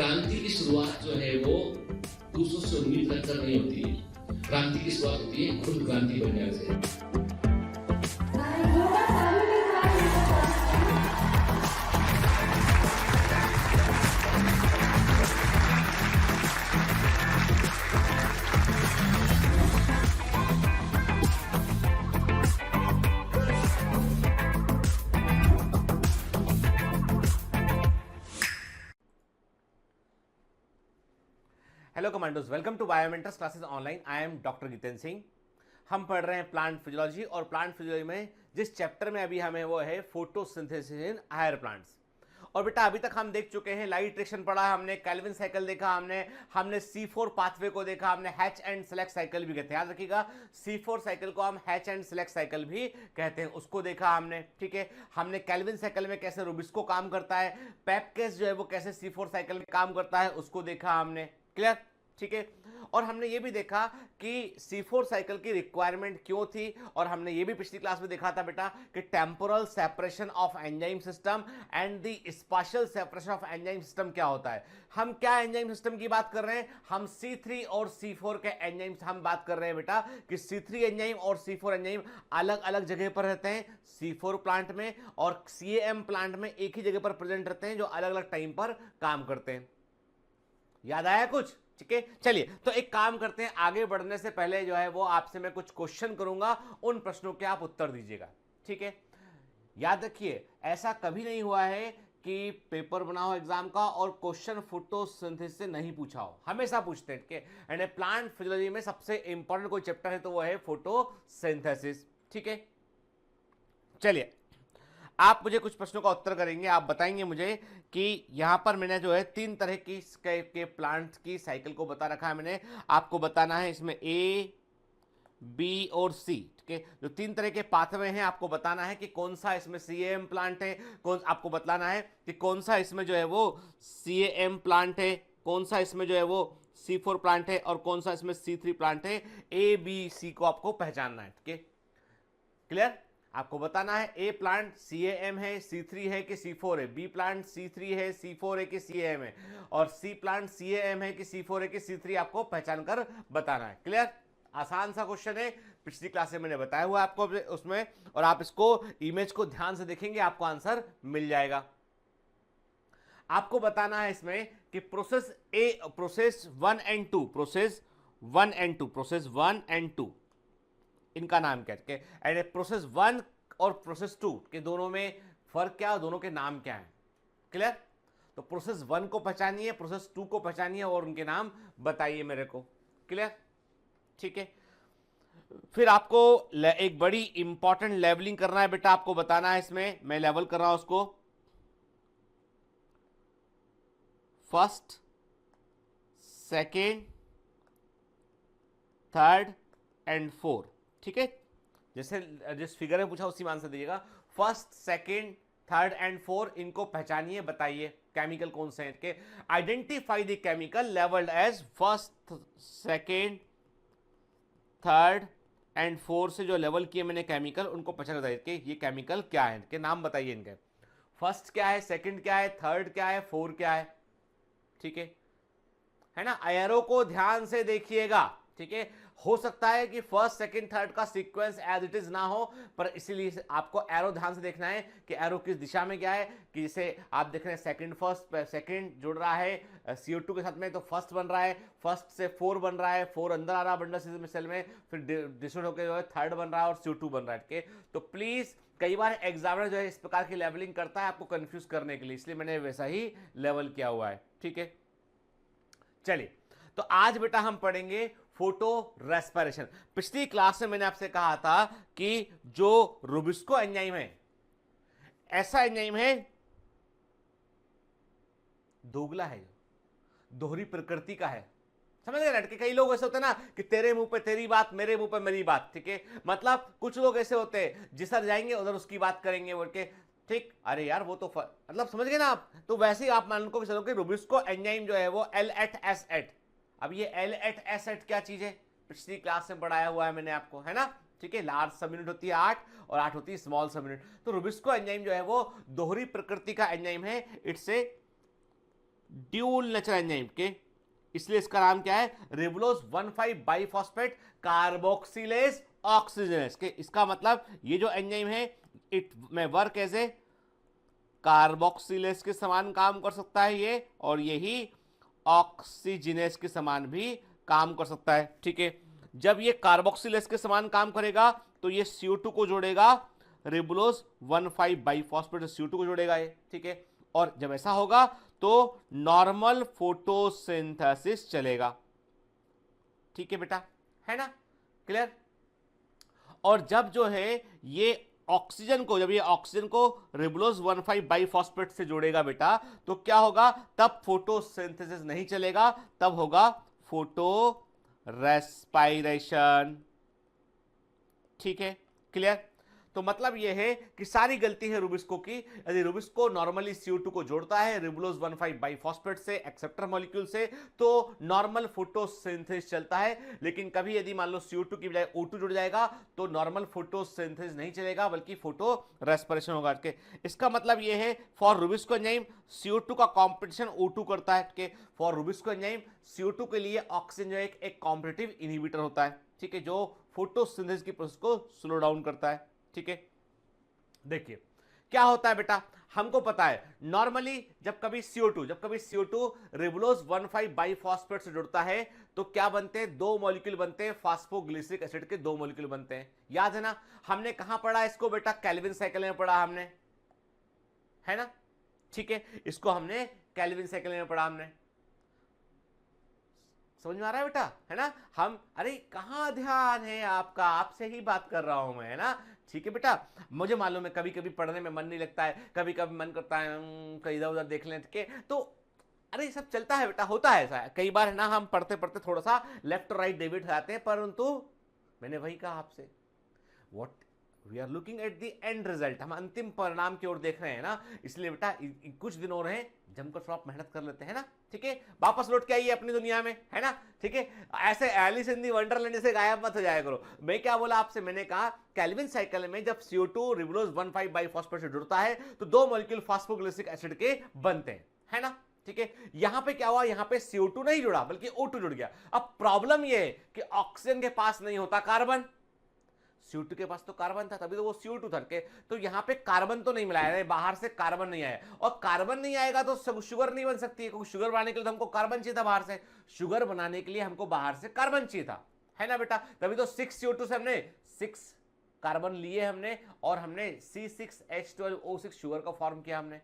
क्रांति की शुरुआत जो है वो दूसरों से उम्मीद रखकर नहीं होती है। क्रांति की शुरुआत होती है खुद क्रांति बनने से। Hello commandos, welcome to Biomentors classes online. I am doctor Jitendra Singh. हम पढ़ रहे हैं प्लांट फिजियोलॉजी, और प्लांट फिजियोलॉजी में जिस चैप्टर में अभी हमें वो है फोटोसिंथेसिस इन हायर प्लांट्स। और बेटा अभी तक हम देख चुके हैं, लाइट रिएक्शन पढ़ा, हमने कैल्विन साइकिल देखा, हमने C4 पाथवे को देखा, हमने हैच एंड सिलेक्ट साइकिल भी कहते हैं, याद रखिएगा C4 साइकिल को हम हैच एंड सिलेक्ट साइकिल भी कहते हैं, उसको देखा हमने। ठीक है, हमने कैल्विन साइकिल में कैसे रूबिस्को काम करता है, पेपकेस जो है वो कैसे C4 साइकिल में काम करता है, उसको देखा हमने। क्लियर? ठीक है, और हमने ये भी देखा कि C4 साइकिल की रिक्वायरमेंट क्यों थी, और हमने ये भी पिछली क्लास में देखा था बेटा कि temporal separation of enzyme system and the special separation of enzyme system क्या होता है। हम क्या एंजाइम सिस्टम की बात कर रहे हैं, हम C3 और C4 के एंजाइम हम बात कर रहे हैं बेटा कि C3 एंजाइम और C4 एंजाइम अलग अलग जगह पर रहते हैं C4 प्लांट में, और CAM प्लांट में एक ही जगह पर प्रेजेंट रहते हैं जो अलग अलग टाइम पर काम करते हैं। याद आया कुछ? ठीक है, चलिए तो एक काम करते हैं, आगे बढ़ने से पहले जो है वो आपसे मैं कुछ क्वेश्चन करूंगा, उन प्रश्नों के आप उत्तर दीजिएगा। ठीक है, याद रखिए ऐसा कभी नहीं हुआ है कि पेपर बना हो एग्जाम का और क्वेश्चन फोटोसिंथेसिस से नहीं पूछा हो, हमेशा पूछते हैं। एंड प्लांट फिजियोलॉजी में सबसे इंपॉर्टेंट कोई चैप्टर है तो वो है फोटोसिंथेसिस। ठीक है, चलिए आप मुझे कुछ प्रश्नों का उत्तर करेंगे, आप बताएंगे मुझे कि यहां पर मैंने जो है तीन तरह की के प्लांट की साइकिल को बता रखा है। मैंने आपको बताना है इसमें A, B और C। ठीक है, जो तीन तरह के पाथवे हैं आपको बताना है कि कौन सा इसमें CAM प्लांट है, कौन आपको बताना है कि कौन सा इसमें जो है वो CAM प्लांट है, कौन सा इसमें जो है वो C4 प्लांट है, और कौन सा इसमें C3 प्लांट है। A, B, C को आपको पहचानना है। ठीक है, क्लियर? आपको बताना है ए प्लांट CAM है, C3 है कि C4 है, B प्लांट C3 है, C4 है कि CAM है, और C प्लांट CAM है कि C4 है कि C3, आपको पहचान कर बताना है। क्लियर? आसान सा क्वेश्चन है, पिछली क्लास में मैंने बताया हुआ आपको उसमें, और आप इसको इमेज को ध्यान से देखेंगे आपको आंसर मिल जाएगा। आपको बताना है इसमें कि process A, process 1 and 2, process 1 and 2, process 1 and 2 इनका नाम क्या है, एंड प्रोसेस 1 और प्रोसेस 2 के दोनों में फर्क क्या है, दोनों के नाम क्या है। क्लियर? तो प्रोसेस 1 को पहचानिए, प्रोसेस 2 को पहचानिए, और उनके नाम बताइए मेरे को। क्लियर? ठीक है, फिर आपको एक बड़ी इंपॉर्टेंट लेवलिंग करना है बेटा, आपको बताना है इसमें, मैं लेवल कर रहा हूं उसको, first, second, third and fourth. ठीक है, जैसे जिस फिगर में पूछा उसी में आंसर दीजिएगा। First, second, third and fourth, इनको पहचानिए, बताइए केमिकल कौन से हैं के। Identify the chemical labelled as first, second, third and fourth से जो लेवल किए मैंने केमिकल, उनको पहचान बताइए कि ये केमिकल क्या है, इनके नाम बताइए इनके। फर्स्ट क्या है, सेकेंड क्या है, थर्ड क्या है, फोर्थ क्या है। ठीक है ना, एरो को ध्यान से देखिएगा। ठीक है, हो सकता है कि फर्स्ट, सेकंड, थर्ड का सीक्वेंस एज इट इज ना हो, पर इसीलिए आपको एरो ध्यान से देखना है कि एरो किस दिशा में क्या है। कि जैसे आप देख रहे हैं सेकंड, फर्स्ट, सेकंड जुड़ रहा है CO2 के साथ में, तो फर्स्ट बन रहा है, फर्स्ट से 4 बन रहा है, 4 अंदर आ रहा है बंडल सेल में, फिर डिस्ट्रीब्यूट होकर जो है थर्ड बन रहा है और CO2 बन रहा है। ठीक है, तो प्लीज कई बार एग्जामिनर जो है इस प्रकार की लेवलिंग करता है आपको कंफ्यूज करने के लिए, इसलिए मैंने वैसा ही लेवल किया हुआ है। ठीक है, चलिए तो आज बेटा हम पढ़ेंगे फोटो रेस्पिरेशन। पिछली क्लास में मैंने आपसे कहा था कि जो रूबिस्को एंजाइम है, ऐसा एंजाइम है, दोगला है, दोहरी प्रकृति का है। समझ गए लड़के? कई लोग ऐसे होते हैं ना कि तेरे मुंह पे तेरी बात, मेरे मुंह पे मेरी बात। ठीक है, मतलब कुछ लोग ऐसे होते हैं जिसर जाएंगे उधर उसकी बात करेंगे बोल के। ठीक, अरे यार वो तो मतलब समझ गए ना आप? तो वैसे ही आप मान को चलो कि रूबिस्को एंजाइम जो है वो L8S8। अब ये L8S8 क्या चीज है, पिछली क्लास में पढ़ाया हुआ है मैंने आपको, है ना? ठीक है, लार्ज सब यूनिट होती है 8 और 8 होती है स्मॉल सब यूनिट। तो रूबिस्को एंजाइम जो है वो दोहरी प्रकृति का एंजाइम है। It's a dual nature enzyme के, इसलिए इसका नाम क्या है, रिबुलोज 1,5 बाइफॉस्फेट कार्बोक्सिलेज ऑक्सीजनेस के। इसका मतलब ये जो एंजाइम है इट में वर्क एज ए कार्बोक्सिलेज के समान काम कर सकता है ये, और यही ऑक्सीजनेस के समान भी काम कर सकता है। ठीक है, जब ये कार्बोक्सिलेज के समान काम करेगा तो ये CO2 को जोड़ेगा, रिबुलोज 1,5 बाइफॉस्फेट CO2 को जोड़ेगा ये। ठीक है, और जब ऐसा होगा तो नॉर्मल फोटोसिंथेसिस चलेगा। ठीक है बेटा, है ना, क्लियर। और जब जो है ये ऑक्सीजन को, जब ये ऑक्सीजन को रिबुलोज 1,5 बाइफॉस्फेट से जोड़ेगा बेटा, तो क्या होगा, तब फोटोसिंथेसिस नहीं चलेगा, तब होगा फोटो रेस्पायरेशन। ठीक है, क्लियर। तो मतलब यह है कि सारी गलती है रुबिस्को की। यदि रुबिस्को नॉर्मली CO2 को जोड़ता है रिबुलोज 1,5 बाइफॉस्फेट से, एक्सेप्टर मॉलिक्यूल से, तो नॉर्मल फोटोसिंथेसिस चलता है। लेकिन कभी यदि मान लो CO2 की बजाय O2 जुड़ जाएगा तो नॉर्मल फोटोसिंथेसिस नहीं चलेगा, बल्कि फोटो रेस्पिरेशन होगा। इसका मतलब यह है फॉर रुबिस्को एंजाइम CO2 का कॉम्पिटिशन O2 करता है कि फॉर रुबिस्को एंजाइम CO2 के लिए ऑक्सीजन जो एक कॉम्पिटिटिव इनहिबिटर होता है। ठीक है, जो फोटोसिंथेसिस की प्रोसेस को स्लो डाउन करता है। ठीक है, देखिए क्या होता है बेटा, हमको पता है नॉर्मली जब कभी CO2 रिबुलोज 1,5 बाइफॉस्फेट से जुड़ता है तो क्या बनते हैं, दो मॉलिक्यूल बनते हैं, फास्फोग्लिसरिक एसिड के दो मॉलिक्यूल बनते हैं। याद है ना, हमने कहां पढ़ा इसको बेटा, कैल्विन साइकिल में पढ़ा हमने, है ना। ठीक है, इसको हमने कैल्विन साइकिल में पढ़ा हमने, समझ में आ रहा है बेटा, है ना। हम, अरे कहां ध्यान है आपका, आपसे ही बात कर रहा हूं मैं, है ना। ठीक है बेटा, मुझे मालूम है कभी कभी पढ़ने में मन नहीं लगता है, कभी कभी मन करता है कहीं इधर उधर देख लें के, तो अरे सब चलता है बेटा, होता है ऐसा। कई बार है ना हम पढ़ते पढ़ते थोड़ा सा लेफ्ट और राइट डेविएट हो जाते हैं, परंतु मैंने वही कहा आपसे, what we are looking at the end result, हम अंतिम परिणाम की ओर देख रहे हैं ना। इसलिए बेटा कुछ दिन और हैं, जमकर थोड़ा मेहनत कर लेते हैं ना। ठीक है, वापस लौट के आइए अपनी दुनिया में, है ना। ठीक है, ऐसे एलिस इन दी वंडरलैंड से गायब मत हो जाया करो। मैं क्या बोला आपसे, मैंने कहा कैल्विन साइकिल में जब CO2 रिबुलोज 1,5 बाइफॉस्फेट से जुड़ता है तो दो मॉलिक्यूल फास्फोग्लिसरिक एसिड के बनते हैं, है ना। ठीक है, यहां पे क्या हुआ, यहां पे CO2 नहीं जुड़ा बल्कि O2 जुड़ गया। अब प्रॉब्लम यह है कि ऑक्सीजन के पास नहीं होता कार्बन, CO2 के पास तो कार्बन था, तभी तो वो CO2 था के, तो यहां पे कार्बन तो नहीं मिलाया, बाहर से कार्बन नहीं आया, और कार्बन नहीं आएगा तो शुगर नहीं बन सकती है, क्योंकि शुगर बनाने के लिए तो हमको कार्बन चाहिए था बाहर से, शुगर बनाने के लिए हमको बाहर से कार्बन चाहिए था, है ना बेटा। तभी तो 6 CO2 से हमने 6 कार्बन लिए हमने, और हमने C6H12O6 शुगर का फॉर्म किया हमने,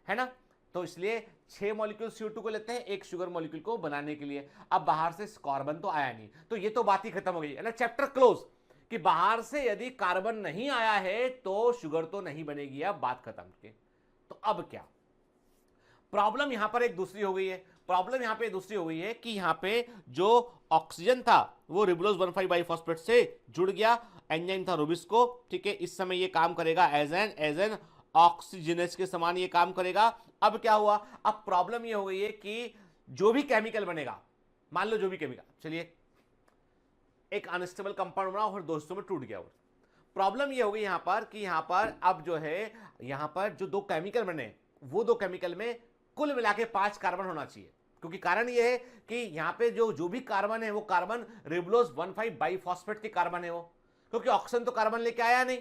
है ना। तो इसलिए 6 मॉलिक्यूल CO2 को लेते हैं एक शुगर मॉलिक्यूल को बनाने के लिए। अब बाहर से कार्बन तो आया नहीं, तो ये तो बात ही खत्म हो गई, है ना, चैप्टर क्लोज, कि बाहर से यदि कार्बन नहीं आया है तो शुगर तो नहीं बनेगी। अब बात खत्म के, तो अब क्या प्रॉब्लम यहां पर एक दूसरी हो गई है, प्रॉब्लम यहां पे दूसरी हो गई है कि यहां पे जो ऑक्सीजन था वो रिबुलोज 1,5 बाइफॉस्फेट से जुड़ गया, एंजाइम था रुबिस्को। ठीक है, इस समय ये काम करेगा एज एन ऑक्सीजनेस के समान ये काम करेगा। अब क्या हुआ, अब प्रॉब्लम ये हो गई है कि जो भी केमिकल बनेगा, मान लो जो भी केमिकल, चलिए एक अनस्टेबल कंपाउंड बना और दोस्तों में टूट गया। और प्रॉब्लम ये हो गई यहां पर कि यहां पर अब जो है, यहां पर जो दो केमिकल बने वो दो केमिकल में कुल मिला के 5 कार्बन होना चाहिए, क्योंकि कारण ये है कि यहां पे जो भी कार्बन है वो कार्बन रिबुलोज 1,5 बाइफॉस्फेट के कार्बन है वो, क्योंकि ऑक्सीजन तो कार्बन लेके आया नहीं।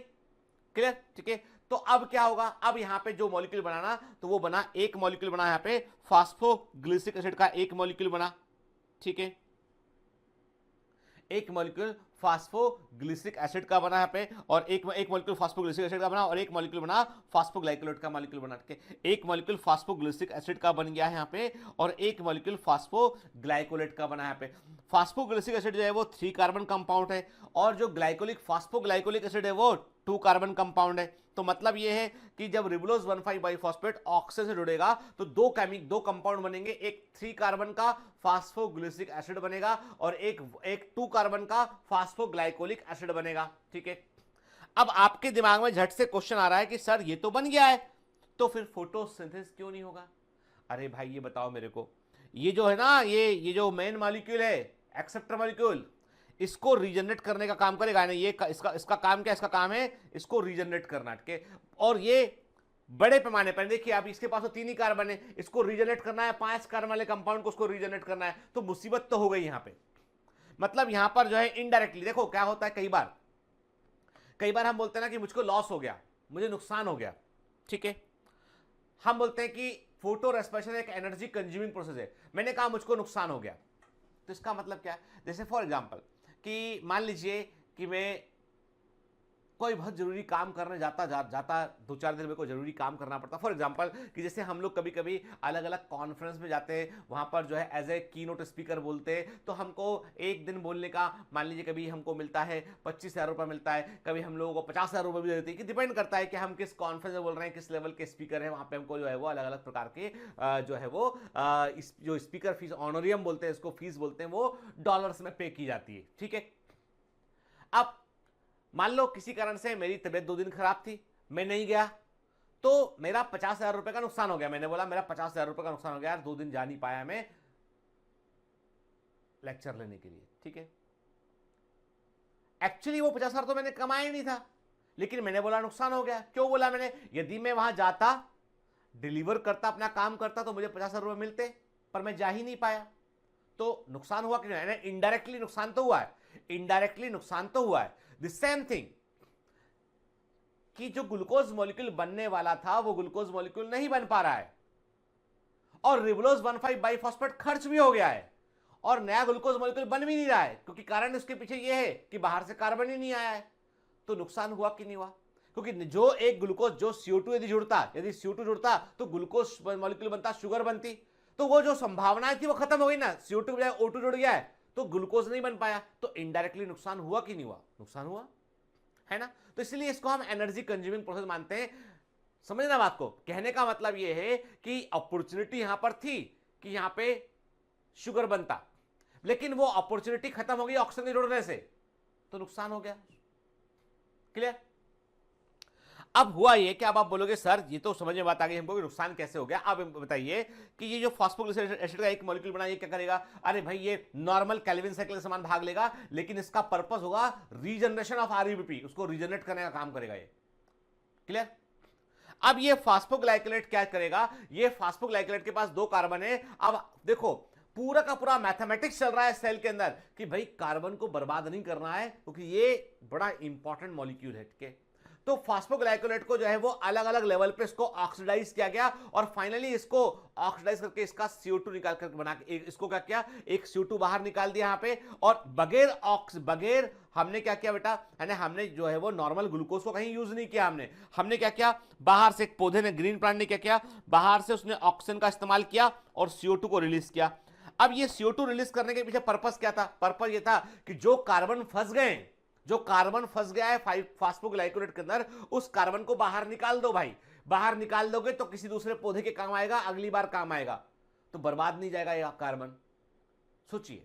क्लियर, ठीक है। तो अब क्या होगा, अब यहां पे जो मॉलिक्यूल बनाना, तो वो बना, एक मॉलिक्यूल बना यहां पे फास्फोग्लिसरिक एसिड का, एक मॉलिक्यूल बना। ठीक है, एक मॉलिक्यूल फास्फोग्लिसरिक एसिड का बना यहाँ पे, और एक मॉलिक्यूल फास्फोग्लिसरिक एसिड का बना, और एक मॉलिक्यूल बना फास्फोग्लाइकोलेट का मॉलिक्यूल बना के, एक मॉलिक्यूल फास्फोग्लिसरिक एसिड का बन गया है यहाँ पे, और एक मॉलिक्यूल फास्फोग्लाइकोलेट का बना यहाँ पे। फास्फोग्लिसरिक एसिड जो है वो 3 कार्बन कंपाउंड है, और जो फास्फोग्लाइकोलिक एसिड है वो 2 कार्बन कंपाउंड है। तो मतलब ये है कि जब रिबुलोज 1,5 बाइफॉस्फेट ऑक्सीजन से जुड़ेगा तो दो कंपाउंड बनेंगे, एक 3 कार्बन का फास्फोग्लिसरिक एसिड बनेगा और एक 2 कार्बन का फास्फोग्लाइकोलिक एसिड बनेगा। ठीक है, अब आपके दिमाग में झट से क्वेश्चन आ रहा है कि सर ये तो बन गया है, तो फिर फोटोसिंथेसिस क्यों नहीं होगा। अरे भाई ये बताओ मेरे को, ये जो है ना, ये जो मेन मॉलिक्यूल है, एक्सेप्टर मॉलिक्यूल, इसको रीजनरेट करने का काम करेगा ना, ये इसका काम क्या है, इसका काम है इसको रीजनरेट करना के, और ये बड़े पैमाने पर देखिए, आप इसके पास तो 3 ही कार्बन है, इसको रीजनरेट करना है 5 कार्बन वाले कंपाउंड को, उसको रीजनरेट करना है, तो मुसीबत तो हो गई यहां पे। मतलब यहां पर जो है इनडायरेक्टली देखो क्या होता है, कई बार हम बोलते हैं ना कि मुझको लॉस हो गया, मुझे नुकसान हो गया, ठीक है। हम बोलते हैं कि फोटो रेस्पिरेशन एक एनर्जी कंज्यूमिंग प्रोसेस है, मैंने कहा मुझको नुकसान हो गया, तो इसका मतलब क्या है? जैसे फॉर एग्जांपल कि मान लीजिए कि मैं कोई बहुत जरूरी काम करने जाता 2-4 दिन मेरे को जरूरी काम करना पड़ता। फॉर एग्जांपल कि जैसे हम लोग कभी कभी अलग अलग कॉन्फ्रेंस में जाते हैं, वहां पर जो है एज ए की नोट स्पीकर बोलते हैं, तो हमको एक दिन बोलने का मान लीजिए कभी हमको मिलता है 25,000 रुपये मिलता है, कभी हम लोगों को 50,000 रुपये भी देते हैं, कि डिपेंड करता है कि हम किस कॉन्फ्रेंस में बोल रहे हैं, किस लेवल के स्पीकर है, वहां पर हमको जो है वो अलग अलग प्रकार के जो है वो जो स्पीकर फीस ऑनोरियम बोलते हैं, इसको फीस बोलते हैं, वो डॉलर्स में पे की जाती है, ठीक है। अब मान लो किसी कारण से मेरी तबीयत 2 दिन खराब थी, मैं नहीं गया, तो मेरा 50,000 रुपए का नुकसान हो गया। मैंने बोला मेरा 50,000 रुपए का नुकसान हो गया यार, 2 दिन जा नहीं पाया मैं लेक्चर लेने के लिए, ठीक है। एक्चुअली वो 50,000 तो मैंने कमाया ही नहीं था, लेकिन मैंने बोला नुकसान हो गया। क्यों बोला मैंने? यदि मैं वहां जाता, डिलीवर करता, अपना काम करता, तो मुझे 50,000 रुपए मिलते, पर मैं जा ही नहीं पाया, तो नुकसान हुआ कि नहीं? इनडायरेक्टली नुकसान तो हुआ है, इनडायरेक्टली नुकसान तो हुआ है। द सेम थिंग कि जो ग्लूकोज मॉलिक्यूल बनने वाला था वो ग्लूकोज मॉलिक्यूल नहीं बन पा रहा है, और रिबुलोज 1,5 बाइफॉस्फेट खर्च भी हो गया है, और नया ग्लूकोज मॉलिक्यूल बन भी नहीं रहा है, क्योंकि कारण उसके पीछे ये है कि बाहर से कार्बन ही नहीं आया है। तो नुकसान हुआ कि नहीं हुआ? क्योंकि जो एक ग्लूकोज, जो CO2 यदि CO2 जुड़ता तो ग्लूकोज मॉलिक्यूल बनता, शुगर बनती, तो वो जो संभावनाएं थी वो खत्म हो गई ना। CO2 की बजाय O2 जुड़ गया है, तो ग्लूकोज नहीं बन पाया, तो इनडायरेक्टली नुकसान हुआ कि नहीं हुआ? नुकसान हुआ है ना। तो इसलिए इसको हम एनर्जी कंज्यूमिंग प्रोसेस मानते हैं। समझना बात को, कहने का मतलब यह है कि अपॉर्चुनिटी यहां पर थी कि यहां पे शुगर बनता, लेकिन वो अपॉर्चुनिटी खत्म हो गई ऑक्सीजन जोड़ने से, तो नुकसान हो गया। क्लियर? अब हुआ ये कि अब आप बोलोगे सर ये तो समझ में बात आ गई हमको कि नुकसान कैसे हो गया। अब बताइए कि ये जो फॉस्फोग्लिसराइड एसिड का एक मॉलिक्यूल बना, ये क्या करेगा? अरे भाई ये नॉर्मल केल्विन साइकिल के समान भाग लेगा, लेकिन इसका पर्पस होगा रीजनरेशन ऑफ आरयूबीपी, उसको रीजनरेट करने का काम करेगा ये। क्लियर? अब ये फॉस्फोग्लाइकोलेट क्या करेगा? ये फॉस्फोग्लाइकोलेट के पास 2 कार्बन है। अब देखो पूरा का पूरा मैथमेटिक्स चल रहा है सेल के अंदर कि भाई कार्बन को बर्बाद नहीं करना है, क्योंकि ये बड़ा इंपॉर्टेंट मॉलिक्यूल है, ठीक है। तो फॉस्फोग्लाइकोलेट को जो है वो अलग अलग लेवल पे इसको ऑक्सीडाइज किया गया, और फाइनली इसको ऑक्सीडाइज करके इसका CO2 निकाल कर बना के इसको क्या किया, एक CO2 बाहर निकाल दिया यहां पे। और बगैर हमने क्या किया बेटा, है ना, हमने जो है वो नॉर्मल ग्लूकोज को कहीं यूज नहीं किया, हमने क्या किया, बाहर से एक पौधे ने, ग्रीन प्लांट ने क्या किया, बाहर से उसने ऑक्सीजन का इस्तेमाल किया और CO2 को रिलीज किया। अब ये CO2 रिलीज करने के पीछे पर्पस क्या था? पर्पस ये था कि जो कार्बन फंस गया है फॉस्फोग्लाइकोलेट के अंदर, उस कार्बन को बाहर निकाल दो भाई। बाहर निकाल दोगे तो किसी दूसरे पौधे के काम आएगा, अगली बार काम आएगा, तो बर्बाद नहीं जाएगा ये कार्बन। सोचिए,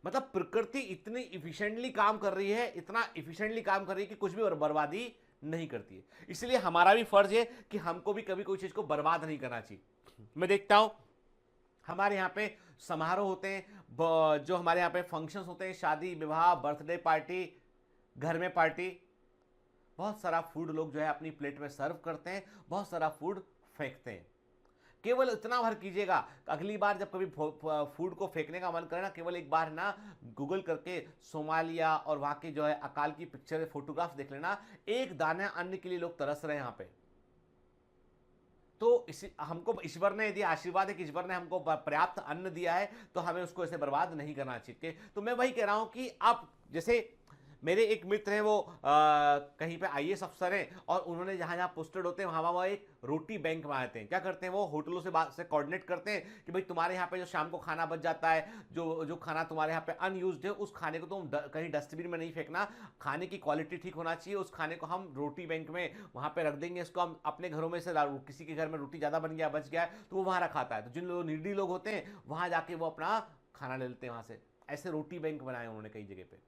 मतलब प्रकृति इतनी इफिशिएंटली काम कर रही है, इतना इफिशिएंटली काम कर रही है कि कुछ भी बर्बादी नहीं करती है। इसलिए हमारा भी फर्ज है कि हमको भी कभी कोई चीज को बर्बाद नहीं करना चाहिए। मैं देखता हूं हमारे यहाँ पे समारोह होते हैं, जो हमारे यहाँ पे फंक्शंस होते हैं, शादी विवाह, बर्थडे पार्टी, घर में पार्टी, बहुत सारा फूड लोग जो है अपनी प्लेट में सर्व करते हैं, बहुत सारा फूड फेंकते हैं। केवल इतना भर कीजिएगा, अगली बार जब कभी फूड को फेंकने का मन करे ना, केवल एक बार ना गूगल करके सोमालिया और वहाँ की जो है अकाल की पिक्चर फोटोग्राफ देख लेना। एक दाना अन्न के लिए लोग तरस रहे हैं यहाँ पे। तो हमको ईश्वर ने यदि आशीर्वाद है कि ईश्वर ने हमको पर्याप्त अन्न दिया है, तो हमें उसको ऐसे बर्बाद नहीं करना चाहिए। तो मैं वही कह रहा हूं कि आप जैसे मेरे एक मित्र हैं, वो कहीं पे IAS अफसर हैं, और उन्होंने जहां जहां पोस्टेड होते हैं वहां वो एक रोटी बैंक में आते हैं। क्या करते हैं वो? होटलों से कोऑर्डिनेट करते हैं कि भाई तुम्हारे यहाँ पे जो शाम को खाना बच जाता है, जो खाना तुम्हारे यहाँ पे अनयूज्ड है, उस खाने को तुम कहीं डस्टबिन में नहीं फेंकना, खाने की क्वालिटी ठीक होना चाहिए, उस खाने को हम रोटी बैंक में वहाँ पे रख देंगे। इसको हम अपने घरों में से, किसी के घर में रोटी ज़्यादा बन गया, बच गया है, तो वो वहाँ रखा आता है। तो जिन लोग नीडी लोग होते हैं वहाँ जाके वो अपना खाना ले लेते हैं वहाँ से। ऐसे रोटी बैंक बनाए उन्होंने कई जगह पे।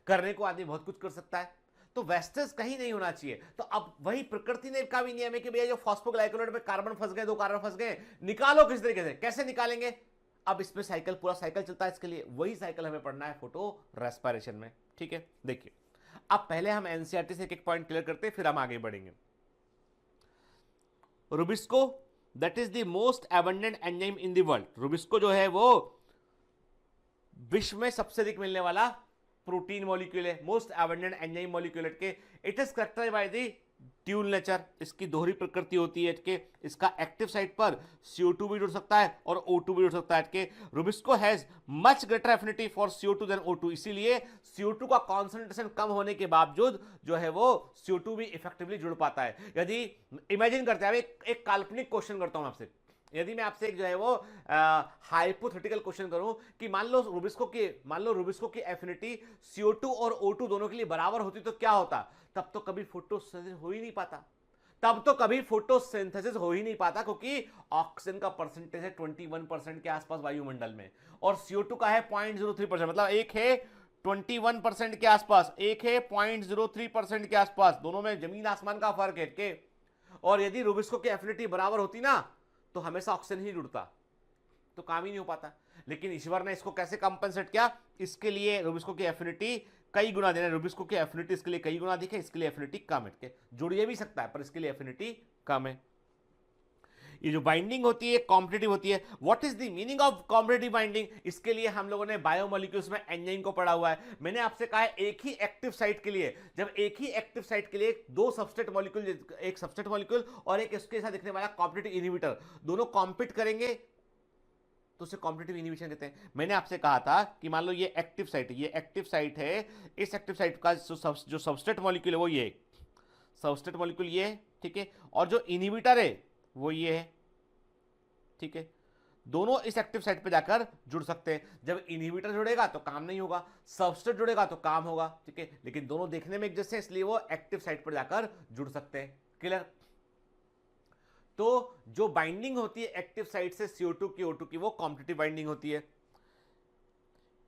करने को आदमी बहुत कुछ कर सकता है, तो वेस्टेज कहीं नहीं होना चाहिए। तो अब वही प्रकृति ने का भी नियम है कि भैया जो फॉस्फोग्लाइकोलेट में कार्बन फंस गए, 2 कार्बन फंस गए, निकालो किस तरीके से, कैसे निकालेंगे? अब इसमें साइकिल, पूरा साइकिल चलता है इसके लिए, वही साइकिल हमें पढ़ना है फोटो रेस्पिरेशन में। ठीक है, देखिए अब पहले हम NCERT से एक एक पॉइंट क्लियर करते हैं, फिर हम आगे बढ़ेंगे। Rubisco that is the most abundant enzyme in the world. Rubisco जो है वो विश्व में सबसे अधिक मिलने वाला प्रोटीन मॉलिक्यूल है, मोस्ट एबंडेंट एंजाइम मॉलिक्यूल के। It is characterised by the dual nature, इसकी दोहरी प्रकृति होती है कि इसका एक्टिव साइट पर CO2 भी जुड़ सकता है और O2 भी जुड़ सकता है कि rubisco has much greater affinity for CO2 than O2, इसीलिए CO2 का कॉन्सेंट्रेशन कम होने के बावजूद जो है वो CO2 भी इफेक्टिवली जुड़ पाता है। यदि इमेजिन करते हैं, एक काल्पनिक क्वेश्चन करता हूं आपसे, यदि मैं आपसे एक जो है वो हाइपोथेटिकल क्वेश्चन करूं कि मान लो रुबिस्को की एफिनिटी CO2 और O2 दोनों के लिए बराबर होती तो क्या होता? तब तो कभी फोटोसिंथेसिस हो ही नहीं पाता, क्योंकि ऑक्सीजन का परसेंटेज है 21% के आसपास वायुमंडल में और CO2 का है 0.03%, मतलब एक है 21% के आसपास, एक है 0.03% के आसपास, दोनों में जमीन आसमान का फर्क है के। और यदि रुबिस्को की एफिनिटी बराबर होती ना तो हमेशा ऑक्सीजन ही जुड़ता, तो काम ही नहीं हो पाता। लेकिन ईश्वर ने इसको कैसे कंपनसेट किया? इसके लिए रुबिस्को की एफिनिटी कई गुना देना, रुबिस्को की एफिनिटी इसके लिए कई गुना अधिक है, इसके लिए एफिनिटी कम है। जुड़ ये भी सकता है पर इसके लिए एफिनिटी कम है। ये जो बाइंडिंग होती है कॉम्पिटिटिव होती है। What is the meaning of competitive binding? इसके लिए हम लोगों ने बायोमोलिक्यूल्स में एंजाइम को पढ़ा हुआ है। मैंने आपसे कहा है एक ही एक्टिव साइट के लिए, जब एक ही एक्टिव साइट के लिए दो सबस्ट्रेट मॉलिक्यूल, एक सबस्ट्रेट मॉलिक्यूल और एक इसके साथ दिखने वाला कॉम्पिटिटिव इनहिबिटर, दोनों कॉम्पिट करेंगे तो उसे कॉम्पिटिटिव इनहिबिशन कहते हैं। मैंने आपसे कहा था कि मान लो ये एक्टिव साइट है, ये एक्टिव साइट है, इस एक्टिव साइट का जो सबस्ट्रेट मॉलिक्यूल है वो ये सबस्ट्रेट मॉलिक्यूल ये है, ठीक है, और जो इनहिबिटर है वो ये है, ठीक है। दोनों इस एक्टिव साइट पे जाकर जुड़ सकते हैं। जब इनहिबिटर जुड़ेगा तो काम नहीं होगा, सबस्ट्रेट जुड़ेगा तो काम होगा, ठीक है, लेकिन दोनों देखने में एक जैसे, इसलिए वो एक्टिव साइट पर जाकर जुड़ सकते हैं। क्लियर? तो जो बाइंडिंग होती है एक्टिव साइट से CO2 की O2 की, वो कॉम्पिटिटिव बाइंडिंग होती है।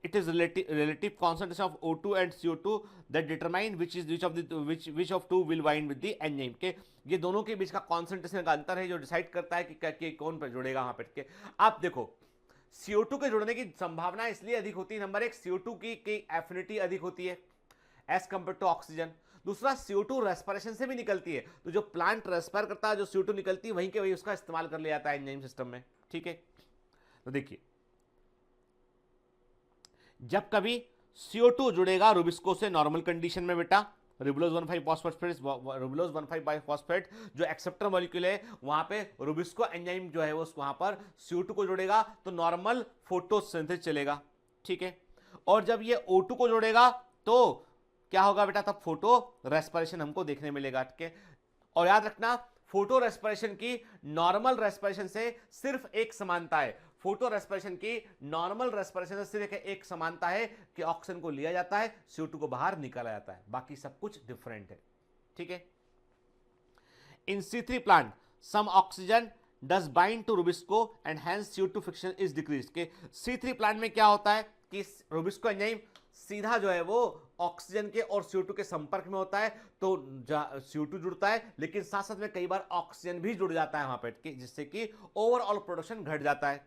It is relative concentration of O2 and CO2 that determine which of two will bind with the enzyme के। ये दोनों के बीच का कॉन्सेंट्रेशन का अंतर है जो डिसाइड करता है कि कौन पर जुड़ेगा वहां पर के। आप देखो CO2 के जुड़ने की संभावना इसलिए अधिक होती है, नंबर एक CO2 की एफिनिटी अधिक होती है एज कंपेयर टू ऑक्सीजन। दूसरा CO2 रेस्पिरेशन से भी निकलती है, तो जो प्लांट रेस्पायर करता है, जो CO2 निकलती है वहीं के वहीं उसका इस्तेमाल कर लिया जाता है एंजाइम सिस्टम में, ठीक है। तो देखिए जब कभी CO2 जुड़ेगा रुबिस्को से नॉर्मल कंडीशन में बेटा, रिबुलोज 1,5 फॉस्फेट जो एक्सेप्टर मॉलिक्यूल है वहां पे रुबिस्को एंजाइम जो है वो वहां पर CO2 को जोड़ेगा तो नॉर्मल फोटोसिंथेसिस चलेगा, ठीक है। और जब ये O2 को जोड़ेगा तो क्या होगा बेटा? तब फोटो रेस्पिरेशन हमको देखने मिलेगा, ठीक है। और याद रखना फोटो रेस्पिरेशन की नॉर्मल रेस्पिरेशन से सिर्फ एक समानता है, फोटो रेस्पिरेशन की नॉर्मल रेस्पिरेशन से सिर्फ एक समानता है कि ऑक्सीजन को लिया जाता है, CO2 को बाहर निकाला जाता है, बाकी सब कुछ डिफरेंट है, ठीक है। In C3 plant some oxygen does bind to rubisco and hence CO2 friction is decrease के। C3 प्लांट में क्या होता है कि रुबिस्को एंजाइम सीधा जो है वो ऑक्सीजन के और CO2 के संपर्क में होता है, तो CO2 जुड़ता है, लेकिन साथ साथ में कई बार ऑक्सीजन भी जुड़ जाता है वहां पे, जिससे कि ओवरऑल प्रोडक्शन घट जाता है।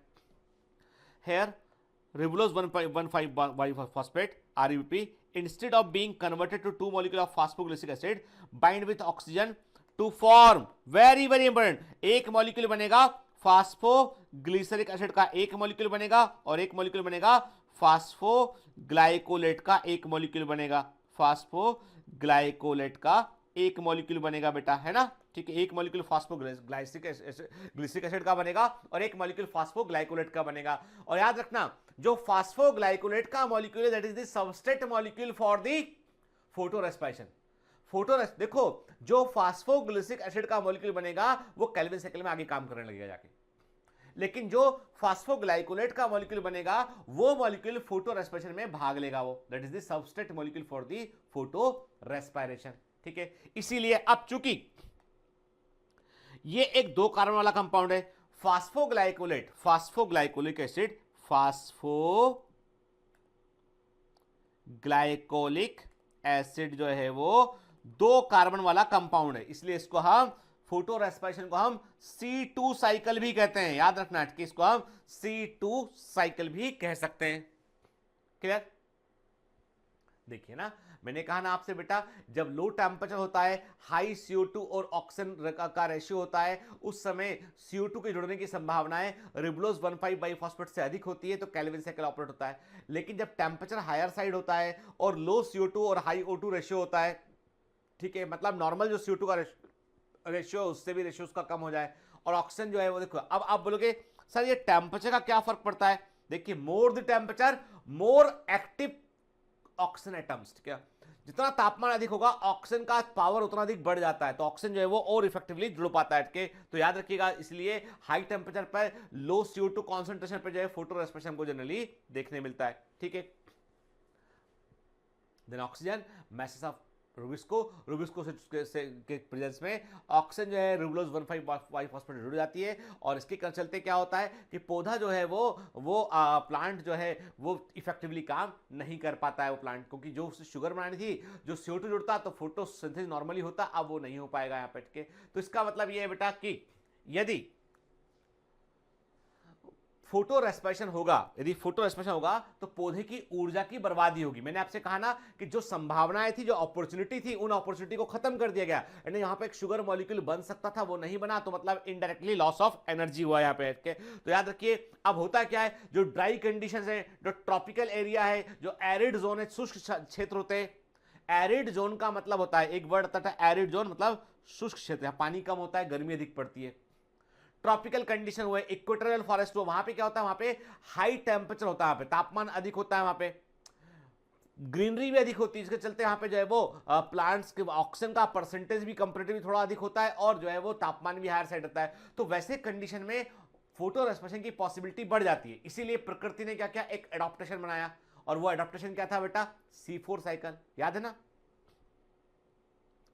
Here, ribulose 1,5 phosphate (RUP) instead of being converted to two molecules of phosphoglycic acid bind with oxygen to form very important, एक मॉलिक्यूल बनेगा फास्फोग्लिसरिक एसिड का, एक मॉलिक्यूल बनेगा और एक मॉलिक्यूल बनेगा फास्फोग्लाइकोलेट का, एक मॉलिक्यूल बनेगा फास्फोग्लाइकोलेट का, एक मॉलिक्यूल बनेगा बेटा, है ना, ठीक है। एक मॉलिक्यूल फास्फोग्लिसरिक एसिड का बनेगा और एक मॉलिक्यूल फास्फोग्लाइकोलेट का बनेगा। और याद रखना जो फास्फोग्लाइकोलेट का मॉलिक्यूल है that is the substrate molecule for the photo respiration. देखो जो फास्फोग्लिसरिक एसिड का मॉलिक्यूल बनेगा वो केल्विन साइकिल में आगे काम करने लगेगा जाके, लेकिन जो फास्फोग्लाइकोलेट का मॉलिक्यूल बनेगा वो मॉलिक्यूल फोटो रेस्पिरेशन में भाग लेगा, वो that is the substrate molecule for the photo respiration, ठीक है। इसीलिए अब चूंकि ये एक दो कार्बन वाला कंपाउंड है, फास्फोग्लाइकोलिक एसिड, फास्फोग्लाइकोलिक एसिड जो है वो दो कार्बन वाला कंपाउंड है, इसलिए इसको हम फोटो रेस्पिरेशन को हम C2 साइकिल भी कहते हैं। याद रखना कि इसको हम C2 साइकिल भी कह सकते हैं। क्लियर? देखिए ना मैंने कहा ना आपसे बेटा, जब लो टेम्परेचर होता है, हाई CO2 और ऑक्सीजन का रेशियो होता है, उस समय CO2 के जुड़ने की संभावनाएं रिबुलोज 1,5 बाइफॉस्फेट से अधिक होती है, तो केल्विन साइकिल ऑपरेट होता है। लेकिन जब टेम्परेचर हायर साइड होता है और लो CO2 और हाई O2 रेशियो होता है, ठीक है, मतलब नॉर्मल जो CO2 का रेशियो उससे भी रेशियो उसका कम हो जाए, और ऑक्सीजन जो है वो देखो, अब आप बोलोगे सर ये टेम्परेचर का क्या फर्क पड़ता है? देखिए, more the temperature more active oxygen atoms, ठीक है, जितना तापमान अधिक होगा ऑक्सीजन का पावर उतना अधिक बढ़ जाता है, तो ऑक्सीजन जो है वो और इफेक्टिवली जुड़ पाता है, ठीक है। तो याद रखिएगा, इसलिए हाई टेम्परेचर पर लो CO2 कॉन्सेंट्रेशन पर जो है फोटो रेस्पिरेशन को जनरली देखने मिलता है, ठीक है। Then oxygen message of rubisco के प्रेजेंस में ऑक्सीजन जो है रिबुलोज 1,5 बाइफॉस्फेट जुड़ जाती है, और इसके चलते क्या होता है कि पौधा जो है वो प्लांट जो है वो इफेक्टिवली काम नहीं कर पाता है वो प्लांट, क्योंकि जो उससे शुगर बनानी थी, जो CO2 जुड़ता तो फोटोसिंथेसिस नॉर्मली होता, अब वो नहीं हो पाएगा यहाँ पे, ठीक है। तो इसका मतलब ये है बेटा कि यदि फोटो रेस्पिरेशन होगा, यदि फोटो रेस्पिरेशन होगा तो पौधे की ऊर्जा की बर्बादी होगी। मैंने आपसे कहा ना कि जो संभावनाएं थी, जो अपॉर्चुनिटी थी, उन अपॉर्चुनिटी को खत्म कर दिया गया। यानी यहाँ पे एक शुगर मॉलिक्यूल बन सकता था, वो नहीं बना, तो मतलब इनडायरेक्टली लॉस ऑफ एनर्जी हुआ यहाँ पे, तो याद रखिए। अब होता क्या है, जो ड्राई कंडीशन है, जो ट्रॉपिकल एरिया है, जो एरिड जोन है, शुष्क क्षेत्र होते हैं। एरिड जोन का मतलब होता है, एक वर्ड आता है एरिड जोन, मतलब शुष्क क्षेत्र, पानी कम होता है, गर्मी अधिक पड़ती है। ट्रॉपिकल कंडीशन हुए, इक्वेटोरियल फॉरेस्ट हुआ, वहां पे क्या होता है, वहां पे हाई टेम्परेचर होता है, वहां पे तापमान अधिक होता है, वहां पे ग्रीनरी भी अधिक होती है, जिसके चलते यहाँ पे जो है वो प्लांट्स के ऑक्सीजन का परसेंटेज भी कंपैरेटिवली थोड़ा अधिक होता है, और जो है वो तापमान भी हायर साइड रहता है। तो वैसे कंडीशन में फोटो रेस्पिरेशन की पॉसिबिलिटी बढ़ जाती है। इसीलिए प्रकृति ने क्या किया, एक एडॉप्टेशन बनाया, और वो एडॉप्टेशन क्या था बेटा, C4 साइकिल, याद है ना।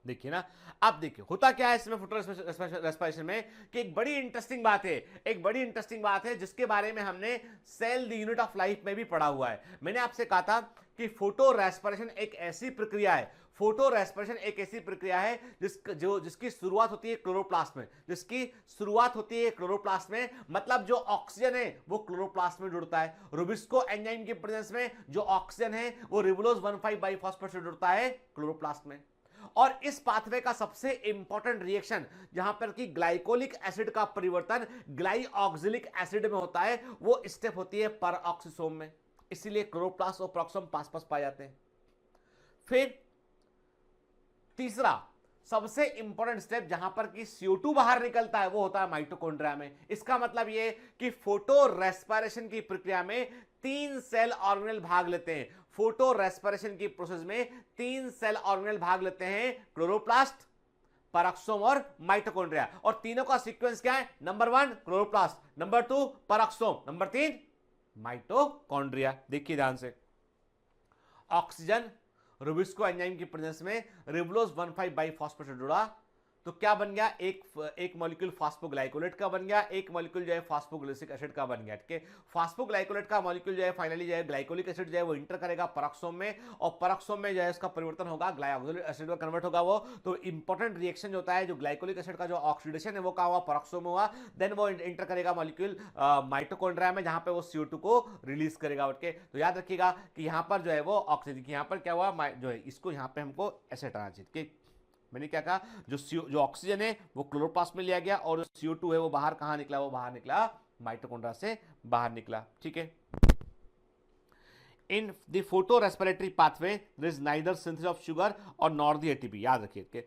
देखिए ना, अब देखिए होता क्या है इसमें फोटो रेस्पिरेशन में, कि एक बड़ी इंटरेस्टिंग बात है, जिसके बारे में हमने cell the unit of life में भी पढ़ा हुआ है। मैंने आपसे कहा था कि फोटो रेस्पिरेशन एक ऐसी प्रक्रिया है, जिसकी शुरुआत होती है क्लोरोप्लास्ट में, मतलब जो ऑक्सीजन है वो क्लोरोप्लास्ट में जुड़ता है। रुबिस्को एंजाइम के प्रेजेंस में जो ऑक्सीजन है वो रिबुलोज 1,5 बाइफॉस्फेट से जुड़ता है क्लोरोप्लास्ट में। और इस पाथवे का सबसे इंपॉर्टेंट रिएक्शन, जहां पर कि ग्लाइकोलिक एसिड का परिवर्तन ग्लाइऑक्सिलिक एसिड में होता है, वो स्टेप होती है परऑक्सीसोम में। इसीलिए क्लोरोप्लास्ट और पेरोक्सोम पास पाए जाते हैं। फिर तीसरा सबसे इंपॉर्टेंट स्टेप, जहां पर कि CO2 बाहर निकलता है, वो होता है माइटोकॉन्ड्रिया में। इसका मतलब ये कि फोटो रेस्पिरेशन की प्रक्रिया में 3 सेल ऑर्गेनेल भाग लेते हैं। फोटो रेस्पिरेशन की प्रोसेस में 3 सेल ऑर्गेनेल भाग लेते हैं, क्लोरोप्लास्ट, पेरोक्सोम और माइटोकॉन्ड्रिया। और तीनों का सीक्वेंस क्या है, number 1 chloroplast, number 2 peroxisome, number 3 mitochondria. देखिए ध्यान से, ऑक्सीजन रुबिस्को एंजाइम की प्रेजेंस में रिबुलोज 1,5 बाइफॉस्फेट से जुड़ा, तो क्या बन गया, एक मॉलिक्यूल फास्फोग्लाइकोलेट का बन गया, एक मॉलिक्यूल जो है फास्फोग्लिसिक एसिड का बन गया, ठीक है। फास्फोग्लाइकोलेट का मॉलिक्यूल जो है फाइनली जो है ग्लाइकोलिक एसिड जो है वो इंटर करेगा पेरोक्सोम में, और पेरोक्सोम में जो है उसका परिवर्तन होगा, ग्लाइऑक्सिलिक एसिड में कन्वर्ट होगा वो। तो इंपॉर्टेंट रिएक्शन जो होता है, जो ग्लाइकोलिक एसिड का जो ऑक्सीडेशन है वो कहाँ हुआ, पेरोक्सोम में हुआ। देन वो इंटर करेगा मॉलिक्यूल माइटोकॉन्ड्रिया में, जहां पे वो CO2 को रिलीज करेगा, ओके। तो याद रखिएगा कि यहाँ पर जो है वो ऑक्सीजन, यहाँ पर क्या हुआ, जो है इसको यहाँ पे हमको ऐसे हटाना चाहिए, ठीक है। मैंने क्या कहा, जो ऑक्सीजन है वो क्लोरोप्लास्ट में लिया गया, और CO2 है वो बाहर कहां निकला, वो बाहर निकला माइटोकॉन्ड्रिया से बाहर निकला, ठीक है। In the photo respiratory pathway there is neither synthesis of sugar और नॉर द ATP, याद रखिए।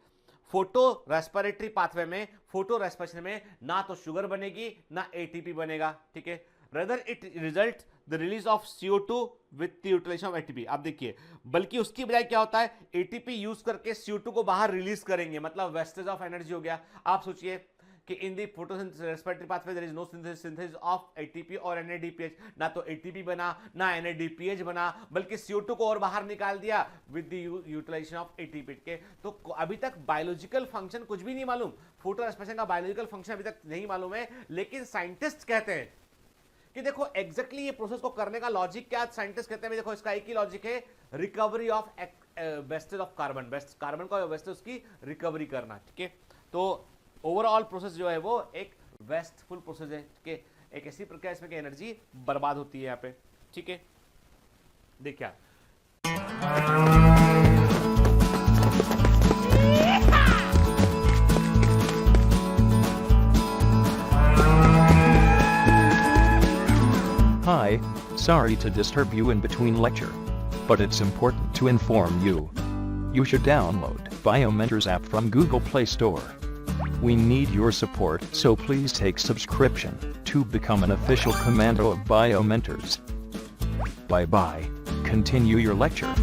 फोटो रेस्पिरेटरी पाथवे में, फोटो रेस्पिरेशन में ना तो शुगर बनेगी ना ATP बनेगा, ठीक है। Rather it result the release of CO2 with the utilization of ATP। आप देखिए, बल्कि उसकी बजाय क्या होता है, ATP यूज करके CO2 को बाहर रिलीज करेंगे, मतलब वेस्टेज ऑफ एनर्जी हो गया। आप सोचिए कि in the photosynthesis respiratory pathway there is no synthesis of ATP और NADPH, ना तो ATP बना ना NADPH बना, बल्कि CO2 को और बाहर निकाल दिया with the utilization of ATP के। तो अभी तक बायोलॉजिकल फंक्शन कुछ भी नहीं मालूम, फोटो रेस्पिरेशन का बायोलॉजिकल फंक्शन अभी तक नहीं मालूम है, लेकिन साइंटिस्ट कहते हैं कि देखो एग्जैक्टली ये प्रोसेस को करने का लॉजिक क्या, साइंटिस्ट कहते हैं देखो इसका एक ही लॉजिक है, recovery of wastage of carbon, carbon का वेस्टेज उसकी रिकवरी करना, ठीक है। तो ओवरऑल प्रोसेस जो है वो एक वेस्टफुल प्रोसेस है, ठीक है। एक ऐसी प्रक्रिया इसमें कि एनर्जी बर्बाद होती है यहाँ पे, ठीक है। देखिए Sorry to disturb you in between lecture, but it's important to inform you. You should download Biomentors app from Google Play Store. We need your support, so please take subscription to become an official commando of Biomentors. Bye bye. Continue your lecture.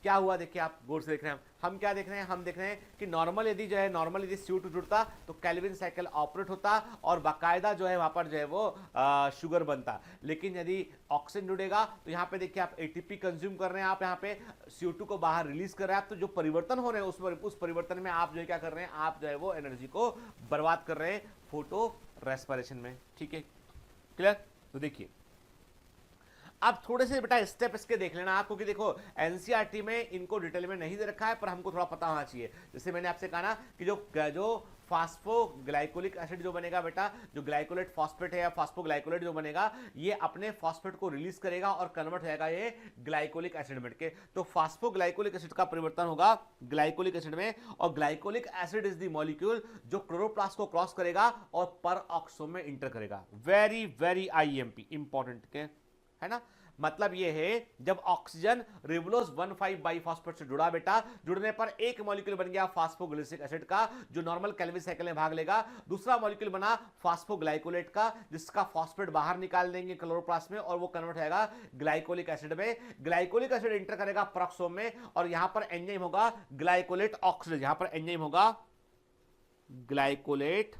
क्या हुआ देखिए, आप गौर से देख रहे हैं, हम क्या देख रहे हैं, हम देख रहे हैं कि नॉर्मल यदि जो है नॉर्मल यदि CO2 जुड़ता तो केल्विन साइकिल ऑपरेट होता और बाकायदा जो है वहां पर जो है वो शुगर बनता। लेकिन यदि ऑक्सीजन जुड़ेगा तो यहाँ पे देखिए आप ATP कंज्यूम कर रहे हैं, आप यहाँ पे CO2 को बाहर रिलीज कर रहे हैं, आप तो जो परिवर्तन हो रहे हैं उस परिवर्तन में आप जो है क्या कर रहे हैं, आप जो है वो एनर्जी को बर्बाद कर रहे हैं फोटो रेस्पिरेशन में। ठीक है, क्लियर? तो देखिए आप थोड़े से बेटा स्टेप इसके देख लेना आप, क्योंकि देखो एनसीईआरटी में इनको डिटेल में नहीं दे रखा है, पर हमको थोड़ा पता होना चाहिए। जैसे मैंने आपसे कहा ना कि जो फास्फोग्लाइकोलिक एसिड जो बनेगा बेटा, जो ग्लाइकोलेट फॉस्फेट है या फास्फोग्लाइकोलेट जो बनेगा, ये अपने फॉस्फेट को रिलीज करेगा और कन्वर्ट हो जाएगा ये ग्लाइकोलिक एसिड में के। तो फास्फोग्लाइकोलिक एसिड का परिवर्तन होगा ग्लाइकोलिक एसिड में, और glycolic acid is the molecule जो क्लोरोप्लास्ट को क्रॉस करेगा और परऑक्सो में इंटर करेगा। वेरी वेरी IMP इंपॉर्टेंट के है ना। मतलब ये है जब ऑक्सीजन रिबुलोज 1,5 बाइफॉस्फेट से जुड़ा बेटा, जुड़ने पर एक मॉलिक्यूल बन गया फास्फोग्लिसरिक एसिड का जो नॉर्मल केल्विन साइकिल में भाग लेगा, दूसरा मॉलिक्यूल बना फास्फोग्लाइकोलेट का जिसका फॉस्फेट बाहर निकाल देंगे क्लोरोप्लास्ट में और वो कन्वर्ट होगा ग्लाइकोलिक एसिड में। ग्लाइकोलिक एसिड इंटर करेगा पेरोक्सोम में और यहां पर एंजाइम होगा ग्लाइकोलेट ऑक्सीडेज, यहां पर एंजाइम होगा glycolate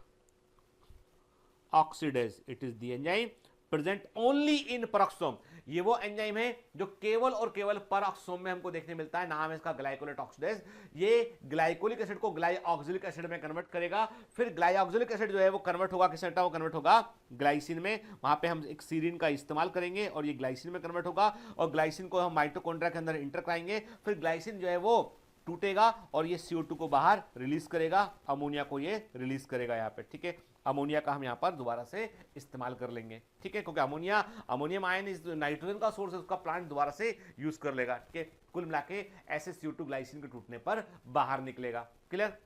oxidase. It is the enzyme present only in peroxisome. ये वो एंजाइम है जो केवल और केवल पेरोक्सोम में हमको देखने मिलता है, नाम है इसका ग्लाइकोलेट ऑक्सीडेज। ये ग्लाइकोलिक एसिड को ग्लाइऑक्सिलिक एसिड में कन्वर्ट करेगा, फिर ग्लाइऑक्सिलिक एसिड जो है वो कन्वर्ट होगा किस वो कन्वर्ट होगा ग्लाइसिन में। वहां पे हम एक सीरीन का इस्तेमाल करेंगे और ये ग्लाइसिन में कन्वर्ट होगा और ग्लाइसिन को हम माइटोकॉन्ड्रिया के अंदर इंटर कराएंगे। फिर ग्लाइसिन जो है वो टूटेगा और ये CO2 को बाहर रिलीज करेगा, अमोनिया को ये रिलीज करेगा यहाँ पे। ठीक है, अमोनिया का हम यहाँ पर दोबारा से इस्तेमाल कर लेंगे। ठीक है, क्योंकि अमोनियम आयन इस नाइट्रोजन का सोर्स है, उसका प्लांट दोबारा से यूज कर लेगा। ठीक है, कुल मिला के ऐसे CO2 ग्लाइसिन के टूटने पर बाहर निकलेगा। क्लियर?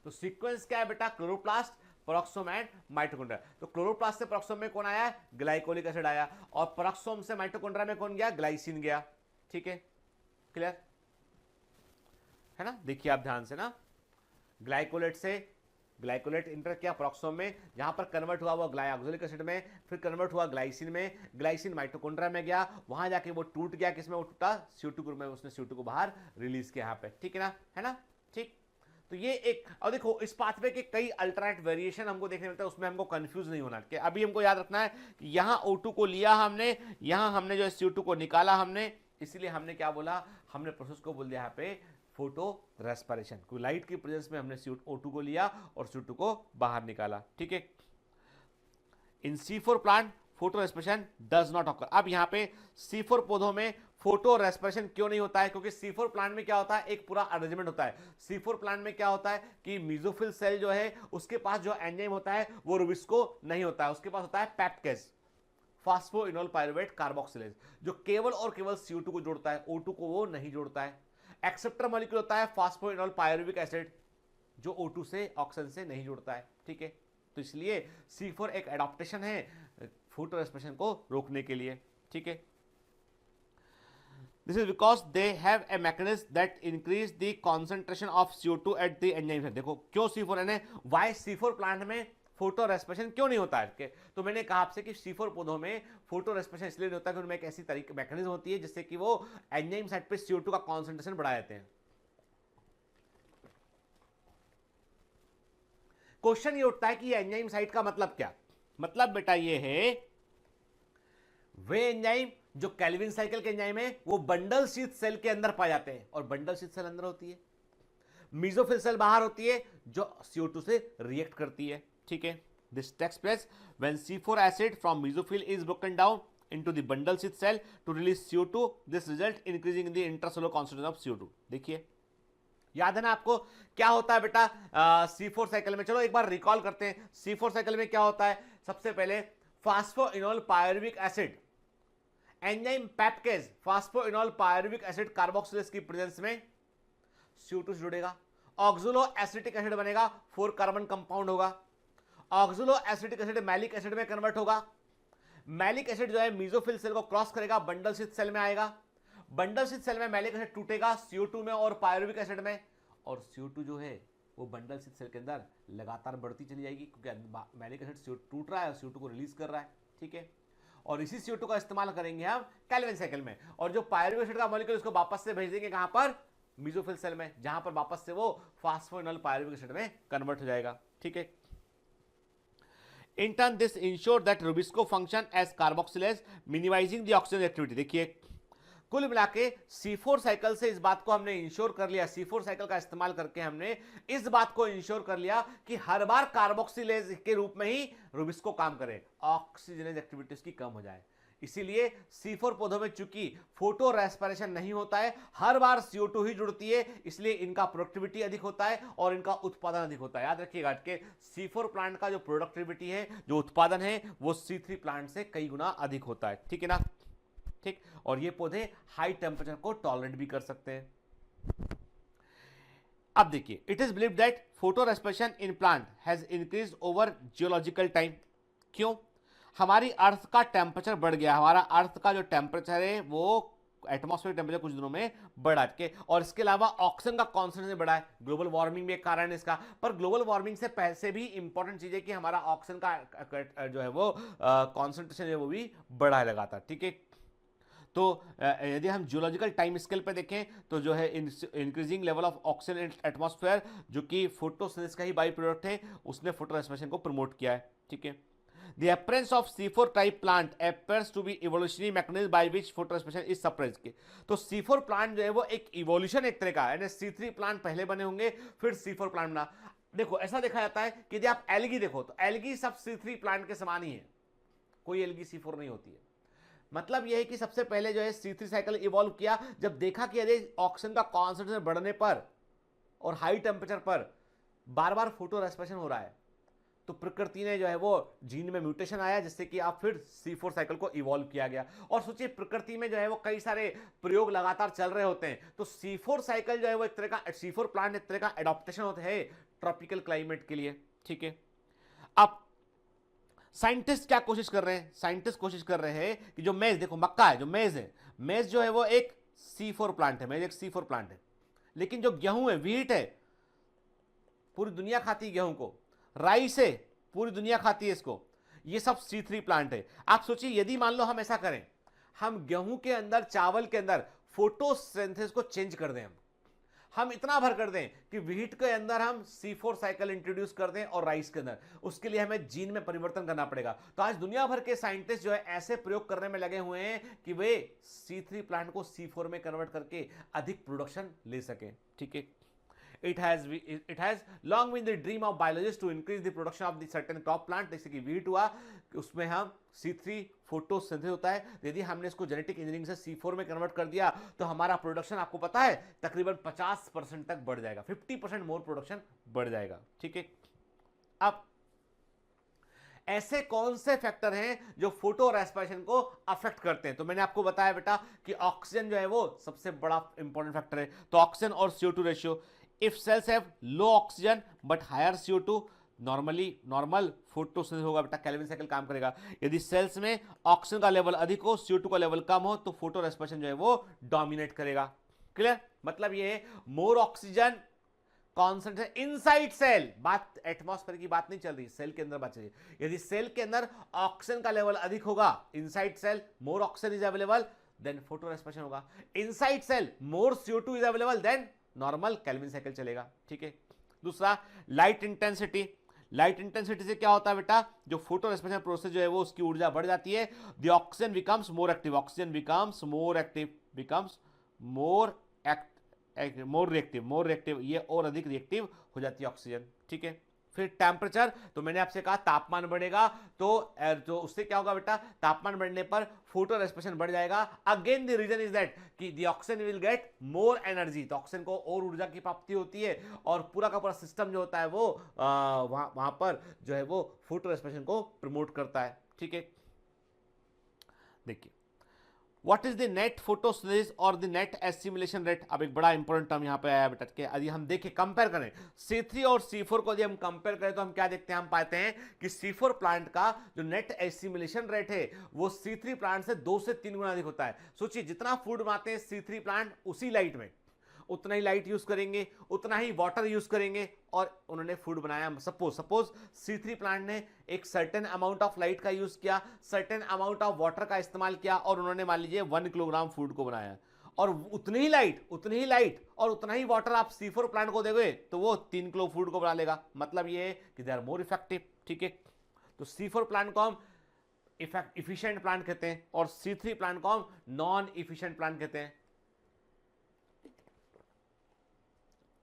तो सीक्वेंस क्या है बेटा? Chloroplast, peroxisome and mitochondria. तो क्लोरोप्लास्ट से पेरोक्सोम में कौन आया? ग्लाइकोलिक एसिड आया, और पेरोक्सोम से माइटोकॉन्ड्रिया में कौन गया? ग्लाइसिन गया। ठीक है, क्लियर है ना। देखिए आप ध्यान से ना, ग्लाइकोलेट से ग्लाइकोलेट इंटर किया पेरोक्सोम में, जहां पर कन्वर्ट हुआ वो ग्लाइऑक्सिलिक एसिड में, फिर कन्वर्ट हुआ ग्लाइसिन में, ग्लाइसिन माइटोकॉन्ड्रिया में गया, वहां जाके वो टूट गया, किसमें वो टूटा? CO2 ग्रुप में, उसने CO2 को बाहर रिलीज किया यहाँ पे। ठीक है ना, है ना। ठीक, तो ये एक, और देखो इस पाथवे के कई अल्टरनेट वेरिएशन हमको देखने मिलता है, उसमें हमको कंफ्यूज नहीं होना। कि अभी हमको याद रखना है कि यहाँ O2 को लिया हमने, यहाँ हमने जो CO2 को निकाला हमने, इसीलिए हमने क्या बोला, हमने प्रोसेस को बोल दिया यहाँ पे फोटो रेस्पिरेशन। कोई लाइट की प्रेजेंस में हमने O2 को लिया और CO2 को बाहर निकाला। ठीक है, इन C4 plant photo respiration does not occur. अब यहाँ पे C4 पौधों में फोटो रेस्पिरेशन क्यों नहीं होता है? क्योंकि C4 प्लांट में क्या होता है, एक पूरा अरेंजमेंट होता है। C4 प्लांट में क्या होता है कि मेसोफिल सेल जो है उसके पास जो एंजाइम होता है वो रुबिस्को नहीं होता है, उसके पास होता है पेप्टेज, फास्फोइनोल पायरुवेट कार्बोक्सिलेज, जो केवल और केवल CO2 को जोड़ता है, O2 को वो नहीं जोड़ता है। एक्सेप्टर मॉलिक्यूल होता है फास्फोइनोल पायरुविक एसिड, जो O2 से ऑक्सीजन से नहीं जुड़ता है। ठीक है, तो इसलिए C4 एक एडाप्टेशन है फोटो रेस्पिरेशन को रोकने के लिए। ठीक है, this is because they have a mechanism that increase the concentration of CO2 at the enzyme. देखो क्यों C4 है, वाई C4 प्लांट में फोटो रेस्पिरेशन क्यों नहीं होता है? तो मैंने कहा आपसे कि C4 पौधों में फोटो रेस्पिरेशन इसलिए नहीं होता कि उनमें एक ऐसी तरीके मैकेनिज्म होती है जिससे कि वो एंजाइम साइट पे CO2 का कॉन्सेंट्रेशन बढ़ा देते हैं। क्वेश्चन ये उठता है कि ये एंजाइम साइट का मतलब क्या? मतलब बेटा ये है वे एंजाइम जो केल्विन साइकिल के एंजाइम है वो बंडल शीथ सेल के अंदर पाए जाते हैं, और बंडल शीथ सेल अंदर होती है, मेसोफिल सेल बाहर होती है जो CO2 से रिएक्ट करती है। ठीक है, this takes place when C4 acid from mesophyll is broken down into the bundle sheath cell to release CO2, this result increasing the intracellular concentration of CO2। देखिए याद है ना आपको क्या होता है बेटा C4 साइकिल में? चलो एक बार रिकॉल करते हैं। C4 साइकिल में क्या होता है? सबसे पहले phosphoenol pyruvic acid, enzyme PEPcase phosphoenol pyruvic acid carboxylase की प्रेजेंस में CO2 से जुड़ेगा, ऑक्सोलो एसिटिक एसिड बनेगा, 4 कार्बन कंपाउंड होगा, ऑक्सलो एसिटिक एसिड मैलिक एसिड में कन्वर्ट होगा। मैलिक एसिड जो है मीजोफिल सेल को क्रॉस करेगा, बंडल स्थित सेल में आएगा। बंडल स्थित सेल में मैलिक एसिड टूटेगा CO2 में और पायरुविक एसिड में, और CO2 जो है वो बंडल स्थित सेल के अंदर लगातार बढ़ती चली जाएगी, क्योंकि मैलिक एसिड CO2 टूट रहा है और CO2 को रिलीज कर रहा है। ठीक है, और इसी CO2 का इस्तेमाल करेंगे हम कैल्विन साइकिल में, और जो पायरुविक एसिड का मॉलिक्यूल उसको वापस से भेज देंगे कहां पर, मीजोफिल सेल में, जहां पर वापस से वो फास्फोइनोल पायरुविक एसिड में कन्वर्ट हो जाएगा। ठीक है, in turn this ensure that rubisco function as carboxylase minimising the oxygen activity. देखिए कुल मिला के C4 साइकिल से इस बात को हमने इंश्योर कर लिया, C4 साइकिल का इस्तेमाल करके हमने इस बात को इंश्योर कर लिया कि हर बार कार्बोक्सिलेज के रूप में ही रुबिस्को काम करे, ऑक्सीजनेज एक्टिविटीज की कम हो जाए। इसीलिए C4 पौधों में चूंकि फोटो रेस्पिरेशन नहीं होता है, हर बार CO2 ही जुड़ती है, इसलिए इनका प्रोडक्टिविटी अधिक होता है और इनका उत्पादन अधिक होता है। याद रखिएगा कि C4 प्लांट का जो प्रोडक्टिविटी है, जो उत्पादन है, वो C3 प्लांट से कई गुना अधिक होता है। ठीक है ना, ठीक, और ये पौधे हाई टेम्परेचर को टॉलरेट भी कर सकते हैं। अब देखिए, it is believed that photo respiration in plant has increased over geological time. क्यों? हमारी अर्थ का टेम्परेचर बढ़ गया, हमारा अर्थ का जो टेम्परेचर है वो एटमॉस्फेरिक टेम्परेचर कुछ दिनों में बढ़ा के, और इसके अलावा ऑक्सीजन का कॉन्सेंट्रेशन बढ़ा है। ग्लोबल वार्मिंग भी एक कारण है इसका, पर ग्लोबल वार्मिंग से पहले भी इंपॉर्टेंट चीज है कि हमारा ऑक्सीजन का जो है वो कॉन्सेंट्रेशन है वो भी बढ़ा है लगातार। ठीक है, तो यदि हम जियोलॉजिकल टाइम स्केल पे देखें तो जो है increasing level of oxygen in atmosphere, जो कि फोटोसिंथेसिस का ही बाई प्रोडक्ट है, उसने फोटो रेस्पिरेशन को प्रमोट किया है। ठीक है, The appearance of C4 type plant appears to be evolutionary mechanism by which photorespiration is suppressed के। तो C4 प्लांट जो है वो एक इवोल्यूशन एक तरह का है, C3 प्लांट पहले बने होंगे फिर C4 प्लांट बना। देखो ऐसा देखा जाता है कि यदि आप एल्गी देखो तो एल्गी सब C3 प्लांट के समान ही है, कोई एल्गी C4 नहीं होती है। मतलब यह है कि सबसे पहले जो है C3 साइकिल इवॉल्व किया जब देखा कि यदि ऑक्सीजन का कॉन्सेंट्रेशन बढ़ने पर और हाई टेम्परेचर पर बार बार फोटो रेस्पिरेशन हो रहा है, तो प्रकृति ने जो है वो जीन में म्यूटेशन आया, जिससे कि आप फिर C4 साइकिल को इवॉल्व किया गया। और सोचिए प्रकृति में जो है वो कई सारे प्रयोग लगातार चल रहे होते हैं, तो C4 साइकिल जो है वो एक तरह का C4 प्लांट एक तरह का एडॉप्टेशन होता है ट्रॉपिकल क्लाइमेट के लिए। ठीक है, अब साइंटिस्ट क्या कोशिश कर रहे हैं, साइंटिस्ट कोशिश कर रहे हैं कि जो मेज, देखो मक्का है, जो मेज है, मेज जो है वो एक C4 प्लांट है, मेज एक C4 प्लांट है। लेकिन जो गेहूं है, व्हीट है, पूरी दुनिया खाती है गेहूं को, राइस है, पूरी दुनिया खाती है इसको, ये सब C3 प्लांट है। आप सोचिए यदि मान लो हम ऐसा करें, हम गेहूं के अंदर, चावल के अंदर फोटोसिंथेसिस को चेंज कर दें, हम इतना भर कर दें कि व्हीट के अंदर हम C4 साइकिल इंट्रोड्यूस कर दें और राइस के अंदर, उसके लिए हमें जीन में परिवर्तन करना पड़ेगा। तो आज दुनिया भर के साइंटिस्ट जो है ऐसे प्रयोग करने में लगे हुए हैं कि वे C3 प्लांट को C4 में कन्वर्ट करके अधिक प्रोडक्शन ले सकें। ठीक है, it has long been the dream of biologists to increase the production of the certain crop plant, जैसे कि wheat हुआ, उसमें हम C3 फोटोसिंथेसिस होता है, यदि हमने इसको जेनेटिक इंजीनियरिंग से C4 में कन्वर्ट कर दिया तो हमारा प्रोडक्शन आपको पता है तकरीबन 50% तक बढ़ जाएगा, 50% मोर प्रोडक्शन बढ़ जाएगा। ठीक है, अब ऐसे कौन से फैक्टर हैं जो फोटो रेस्पिरेशन को अफेक्ट करते हैं? तो मैंने आपको बताया बेटा कि ऑक्सीजन जो है वो सबसे बड़ा इंपॉर्टेंट फैक्टर है। तो ऑक्सीजन और CO2 ratio, if cells have low oxygen but higher CO2, normal photosynthesis होगा बेटा, कैल्विन साइकिल काम करेगा। यदि सेल्स में ऑक्सीजन का लेवल अधिक हो, CO2 का लेवल कम हो, तो फोटो रेस्पिरेशन जो है वो डोमिनेट करेगा। क्लियर? मतलब ये है more oxygen concentration inside cell, बात एटमॉस्फेयर की बात नहीं चल रही, सेल के अंदर बात चल रही है। यदि सेल के अंदर ऑक्सीजन का लेवल अधिक होगा, inside cell more oxygen is available, then photo respiration होगा। Inside cell more CO2 is available, then normal Calvin cycle चलेगा। ठीक है, दूसरा लाइट इंटेंसिटी, लाइट इंटेंसिटी से क्या होता है बेटा, जो फोटो रेस्पिरेशन प्रोसेस जो है वो उसकी ऊर्जा बढ़ जाती है, the oxygen becomes more active, oxygen becomes more active, becomes more reactive, ये और अधिक रिएक्टिव हो जाती है ऑक्सीजन। ठीक है, फिर टेम्परेचर, तो मैंने आपसे कहा तापमान बढ़ेगा तो उससे क्या होगा बेटा, तापमान बढ़ने पर फोटो रेस्पिरेशन बढ़ जाएगा। Again the reason is that कि the oxygen will get more energy, तो ऑक्सीजन को और ऊर्जा की प्राप्ति होती है और पूरा का पूरा सिस्टम जो होता है वो वहां पर जो है वो फोटो रेस्पिरेशन को प्रमोट करता है। ठीक है, देखिए what is the net photosynthesis और द नेट एसिमुलेशन रेट। अब एक बड़ा इंपॉर्टेंट टर्म यहां पे आया बेटा के, यदि हम देखें कंपेयर करें C3 और C4 को, यदि हम कंपेयर करें तो हम क्या देखते हैं, हम पाते हैं कि C4 प्लांट का जो नेट एसिमुलेशन रेट है वो C3 प्लांट से 2 से 3 गुना अधिक होता है। सोचिए जितना फूड बनाते हैं C3 प्लांट उसी लाइट में, उतना ही लाइट यूज करेंगे, उतना ही वाटर यूज करेंगे और उन्होंने फूड बनाया। सपोज C3 प्लांट ने एक सर्टेन अमाउंट ऑफ लाइट का यूज किया, सर्टेन अमाउंट ऑफ वाटर का इस्तेमाल किया और उन्होंने मान लीजिए 1 किलोग्राम फूड को बनाया, और उतनी ही लाइट और उतना ही वाटर आप C4 प्लांट को दोगे तो वो 3 किलो फूड को बना लेगा। मतलब ये है कि दे आर मोर इफेक्टिव। ठीक है, तो C4 प्लांट को हम इफिशिएंट प्लांट कहते हैं और C3 प्लांट को हम नॉन इफिशिएंट प्लांट कहते हैं।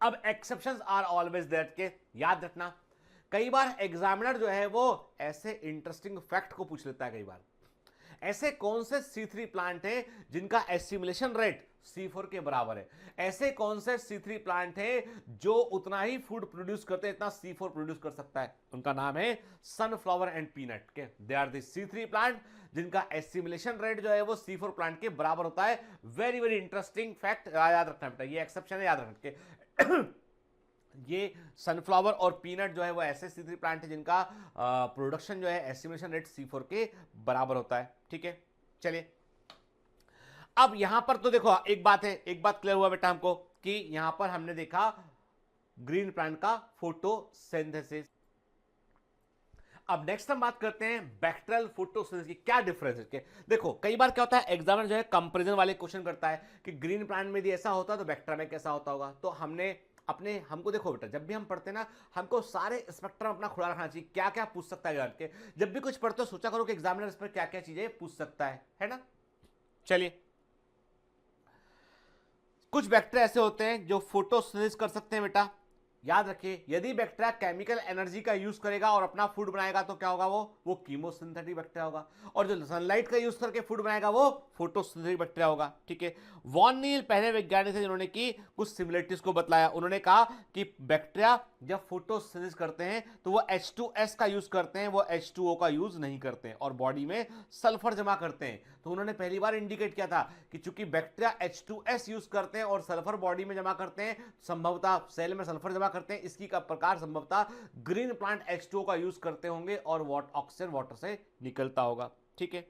अब एक्सेप्शंस आर ऑलवेज देयर के याद रखना, कई बार एग्जामिनर जो है वो ऐसे इंटरेस्टिंग फैक्ट को पूछ लेता है। कई बार ऐसे कौन से C3 प्लांट हैं जिनका एसिमुलेशन रेट C4 के बराबर है, ऐसे कौन से C3 प्लांट हैं जो उतना ही फूड प्रोड्यूस करते हैं, इतना C4 प्रोड्यूस कर सकता है। उनका नाम है सनफ्लावर एंड पीनट के, they are the C3 plant जिनका एसिमुलेशन रेट जो है वो C4 प्लांट के बराबर होता है। वेरी वेरी इंटरेस्टिंग फैक्ट याद रखना बेटा, ये एक्सेप्शन है, याद रखना के ये सनफ्लावर और पीनट जो है वो ऐसे C3 प्लांट है जिनका प्रोडक्शन जो है एस्टिमेशन रेट C4 के बराबर होता है। ठीक है, चलिए अब यहां पर तो देखो एक बात है, एक बात क्लियर हुआ बेटा हमको कि यहां पर हमने देखा ग्रीन प्लांट का फोटोसिंथेसिस। अब नेक्स्ट हम बात करते हैं बैक्टीरियल फोटोसिंथेसिस की, क्या डिफरेंस है। देखो कई बार क्या होता है, एग्जामिनर जो है कंपैरिजन वाले क्वेश्चन करता है कि ग्रीन प्लांट में यदि ऐसा होता है तो बैक्टीरिया में कैसा होता होगा। तो हमको देखो बेटा, जब भी हम पढ़ते हैं ना हमको सारे स्पेक्ट्रम अपना खुला रखना चाहिए, क्या क्या पूछ सकता है जान के। जब भी कुछ पढ़ते हो सोचा करो कि एग्जामिनर इस पर क्या क्या चीजें पूछ सकता है ना। चलिए, कुछ बैक्टीरिया ऐसे होते हैं जो फोटोसिंथेसिस कर सकते हैं बेटा। याद रखिए, यदि बैक्टीरिया केमिकल एनर्जी का यूज करेगा और अपना फूड बनाएगा तो क्या होगा, वो कीमोसिंथेटिक बैक्टीरिया होगा, और जो सनलाइट का यूज करके फूड बनाएगा वो फोटोसिंथेटिक बैक्टीरिया होगा। ठीक है, वॉन नील पहले वैज्ञानिक थे जिन्होंने की कुछ सिमिलरिटीज को बतलाया। उन्होंने कहा कि बैक्टीरिया जब फोटोसिंथेसिस करते हैं तो वो H2S का यूज करते हैं, वो H2O का यूज नहीं करते हैं, और बॉडी में सल्फर जमा करते हैं। तो उन्होंने पहली बार इंडिकेट किया था कि चूंकि बैक्टीरिया H2S यूज करते हैं और सल्फर बॉडी में जमा करते हैं, संभवतः सेल में सल्फर जमा करते हैं, इसकी का प्रकार संभवतः ग्रीन प्लांट H2O का यूज करते होंगे और ऑक्सीजन वाटर से निकलता होगा। ठीक है,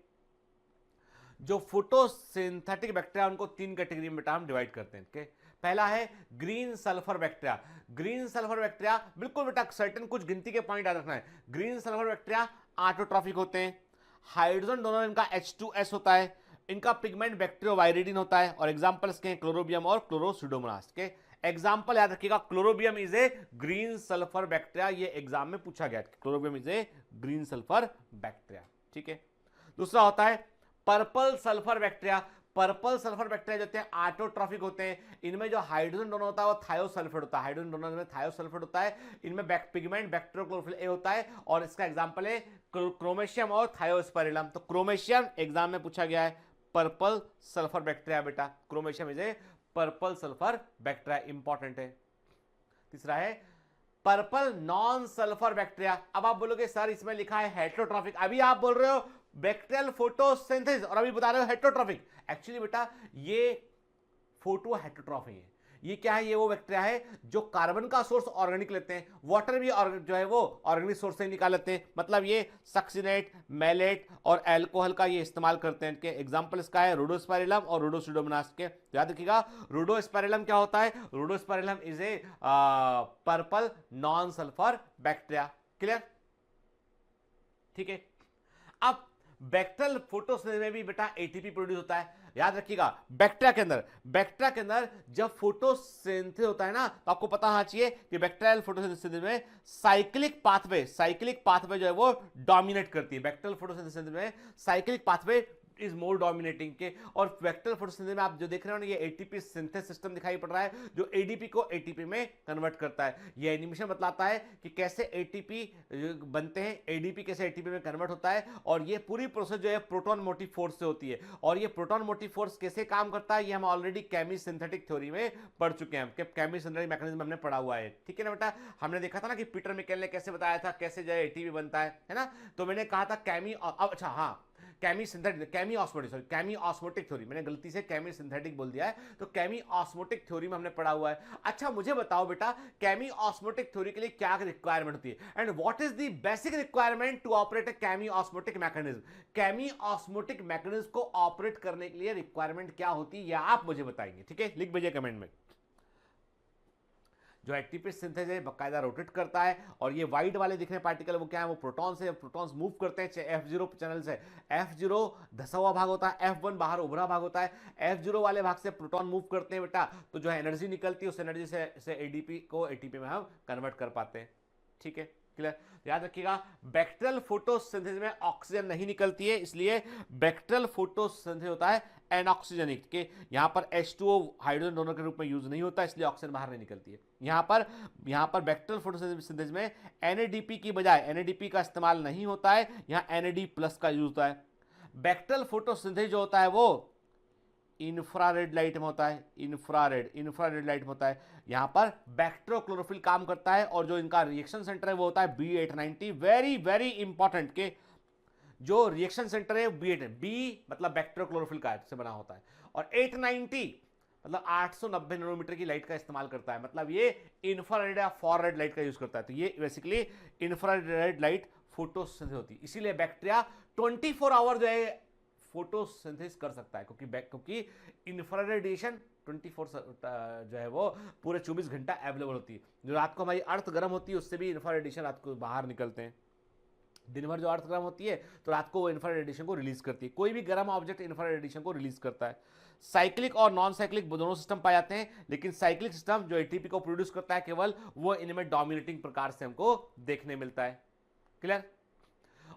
जो फोटोसिंथेटिक बैक्टीरिया उनको 3 कैटेगरी में बेटा हम डिवाइड करते हैं। okay? पहला है green sulphur bacteria. Green sulphur bacteria बिल्कुल बेटा सर्टेन कुछ गिनती के पॉइंट याद रखना है। ग्रीन सल्फर बैक्टीरिया ऑटोट्रॉफिक होते हैं, हाइड्रोजन डोनर इनका H2S होता है, इनका पिगमेंट बैक्टीरियोवायरिडिन होता है, और एग्जांपल्स के क्लोरोबियम और क्लोरोसिडोमोनास के। एग्जांपल याद रखिएगा, Chlorobium is a green sulphur bacteria, ये एग्जाम में पूछा गया, Chlorobium is a green sulphur bacteria. ठीक है, दूसरा होता है purple sulphur bacteria. Purple sulphur bacteria जो ऑटोट्रॉफिक होते हैं, इनमें जो हाइड्रोजन डोनर होता है वो थायोसल्फेट होता है, हाइड्रोजन डोनर में थायोसल्फेट होता है, इनमें पिगमेंट बैक्टीरियोक्लोरोफिल ए होता है, और इसका एग्जांपल है क्रोमेशियम और थायोस्पाइरिलम। तो क्रोमेशियम एग्जाम में पूछा गया है, पर्पल सल्फर बैक्टीरिया बेटा, Chromatium is a purple sulphur bacteria, important है। तीसरा है पर्पल नॉन सल्फर बैक्टीरिया। अब आप बोलोगे सर इसमें लिखा है हेटेरोट्रॉफिक, अभी आप बोल रहे हो बैक्टीरियल फोटोसिंथेसिस और अभी बता रहे हो हेटेरोट्रॉफिक। एक्चुअली बेटा ये फोटो हेटेरोट्रॉफी है। ये क्या है, ये वो बैक्टीरिया है जो कार्बन का सोर्स ऑर्गेनिक लेते हैं, वाटर भी जो है वो ऑर्गेनिक सोर्स से निकाल लेते हैं। मतलब ये सक्सिनेट, मैलेट और अल्कोहल का ये इस्तेमाल करते हैं। इनके एग्जांपल इसका है रोडोस्पाइरिलम और रोडोसिडोमोनास के। याद रखिएगा, रोडोस्पाइरिलम क्या होता है, Rhodospirillum is a purple non sulphur bacteria. Clear, ठीक है। अब बैक्टीरियल फोटोसिंथेसिस में भी बेटा एटीपी प्रोड्यूस होता है। याद रखिएगा, बैक्टीरिया के अंदर जब फोटोसिंथेसिस होता है ना, तो आपको पता होना चाहिए कि बैक्टीरियल फोटोसिंथेसिस में साइक्लिक पाथवे जो है वो डोमिनेट करती है। बैक्टीरियल फोटोसिंथेसिस में cyclic pathway is more dominating के, और बैक्टीरियल फोटोसिंथेसिस में आप जो देख रहे हो ना, ये एटीपी सिंथेसिस सिस्टम दिखाई पड़ रहा है जो एडीपी को एटीपी में कन्वर्ट करता है। ये एनिमेशन बतलाता है कि कैसे एटीपी बनते हैं, एडीपी कैसे एटीपी में कन्वर्ट होता है, और ये पूरी प्रोसेस जो है प्रोटॉन मोटिव फोर्स से होती है। और ये प्रोटॉन मोटिव फोर्स कैसे काम करता है, ये हम ऑलरेडी केमी सिंथेटिक थ्योरी में पढ़ चुके हैं। केमी सिंथेटिक मैकेनिज्म हमने पढ़ा हुआ है, ठीक है ना बेटा। हमने देखा था ना कि पीटर मिकेल ने कैसे बताया था कैसे जो है एटीपी बनता है ना। तो मैंने कहा था केमी, अच्छा हाँ, chemisynthetic, chemiosmotic, sorry chemiosmotic theory, मैंने गलती से केमी सिंथेटिक बोल दिया है, तो केमी ऑस्मोटिक थ्योरी में हमने पढ़ा हुआ है। अच्छा मुझे बताओ बेटा, केमी ऑस्मोटिक थ्योरी के लिए क्या रिक्वायरमेंट होती है, and what is the basic requirement to operate a chemiosmotic mechanism. Chemiosmotic mechanism को ऑपरेट करने के लिए रिक्वायरमेंट क्या होती है, या आप मुझे बताएंगे, ठीक है, लिख भेजिए कमेंट में। जो एटीपी सिंथेस है बकायदा रोटेट करता है, और ये वाइट वाले दिख रहे पार्टिकल वो क्या है, वो प्रोटॉन से, प्रोटॉन्स मूव करते हैं F0 चैनल से। F0 धसा हुआ भाग होता है, F1 बाहर उभरा भाग होता है। F0 वाले भाग से प्रोटॉन मूव करते हैं बेटा, तो जो है एनर्जी निकलती है, उस एनर्जी से एडीपी को एटीपी में हम कन्वर्ट कर पाते हैं, ठीक है, क्लियर। याद रखिएगा बैक्टीरियल फोटोसिंथेसिस में ऑक्सीजन नहीं निकलती है, इसलिए बैक्टीरियल फोटोसिंथेसिस होता है एनऑक्सीजनिक, के यहाँ पर H2O हाइड्रोजन डोनर के रूप में यूज नहीं होता, इसलिए ऑक्सीजन बाहर नहीं निकलती है। यहाँ पर बैक्टीरियल फोटोसिंथेसिस में NADP की बजाय NADP का इस्तेमाल नहीं होता है, यहाँ NAD+ का यूज होता है। बैक्टीरियल फोटोसिंथेसिस जो होता है वो इंफ्रारेड लाइट में होता है, इंफ्रारेड लाइट में होता है। यहां पर बैक्टीरियोक्लोरोफिल काम करता है, और जो इनका रिएक्शन सेंटर है वो होता है B890, वेरी वेरी इंपॉर्टेंट, के जो रिएक्शन सेंटर है B मतलब बैक्टीरियोक्लोरोफिल का से बना होता है, और 890 मतलब 890 नैनोमीटर की लाइट का इस्तेमाल करता है, मतलब ये इंफ्रारेड या फॉररेड लाइट का यूज करता है। तो ये बेसिकली इंफ्रारेड लाइट फोटोसिंथेसिस होती है, इसीलिए बैक्टीरिया 24 आवर जो है फोटोसिंथेसिस कर सकता है, क्योंकि इंफ्रारेड रेडिएशन 24 जो है वो पूरे 24 घंटा अवेलेबल होती है। जो रात को हमारी अर्थ गर्म होती है उससे भी इंफ्रारेड रेडिएशन रात को बाहर निकलते हैं। दिन भर जो अर्थ गर्म होती है तो रात को वो इंफ्रारेड रेडिएशन को रिलीज करती है, कोई भी गर्म ऑब्जेक्ट इंफ्रारेड रेडिएशन को रिलीज करता है। साइक्लिक और नॉन साइक्लिक दोनों सिस्टम पाए जाते हैं, लेकिन साइक्लिक सिस्टम जो एटीपी को प्रोड्यूस करता है केवल, वो इनमें डोमिनेटिंग प्रकार से हमको देखने मिलता है, क्लियर।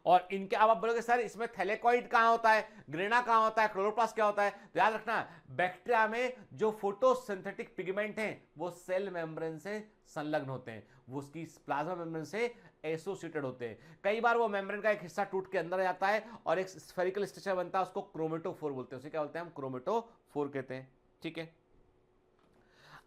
और इनके अब आप बोलोगे सर इसमें थैलेकॉइड कहां होता है, ग्रेना कहां होता है, क्लोरोप्लास्ट क्या होता है, तो याद रखना बैक्टीरिया में जो फोटोसिंथेटिक पिगमेंट हैं वो सेल मेम्ब्रेन से संलग्न होते हैं, वो उसकी प्लाज्मा मेम्ब्रेन से एसोसिएटेड होते हैं। कई बार वो मेम्ब्रेन का एक हिस्सा टूट के अंदर आ जाता है और एक स्फेरिकल स्ट्रक्चर बनता है, उसको क्रोमेटोफोर बोलते हैं, उसे क्या बोलते हैं हम, क्रोमेटोफोर कहते हैं, ठीक है।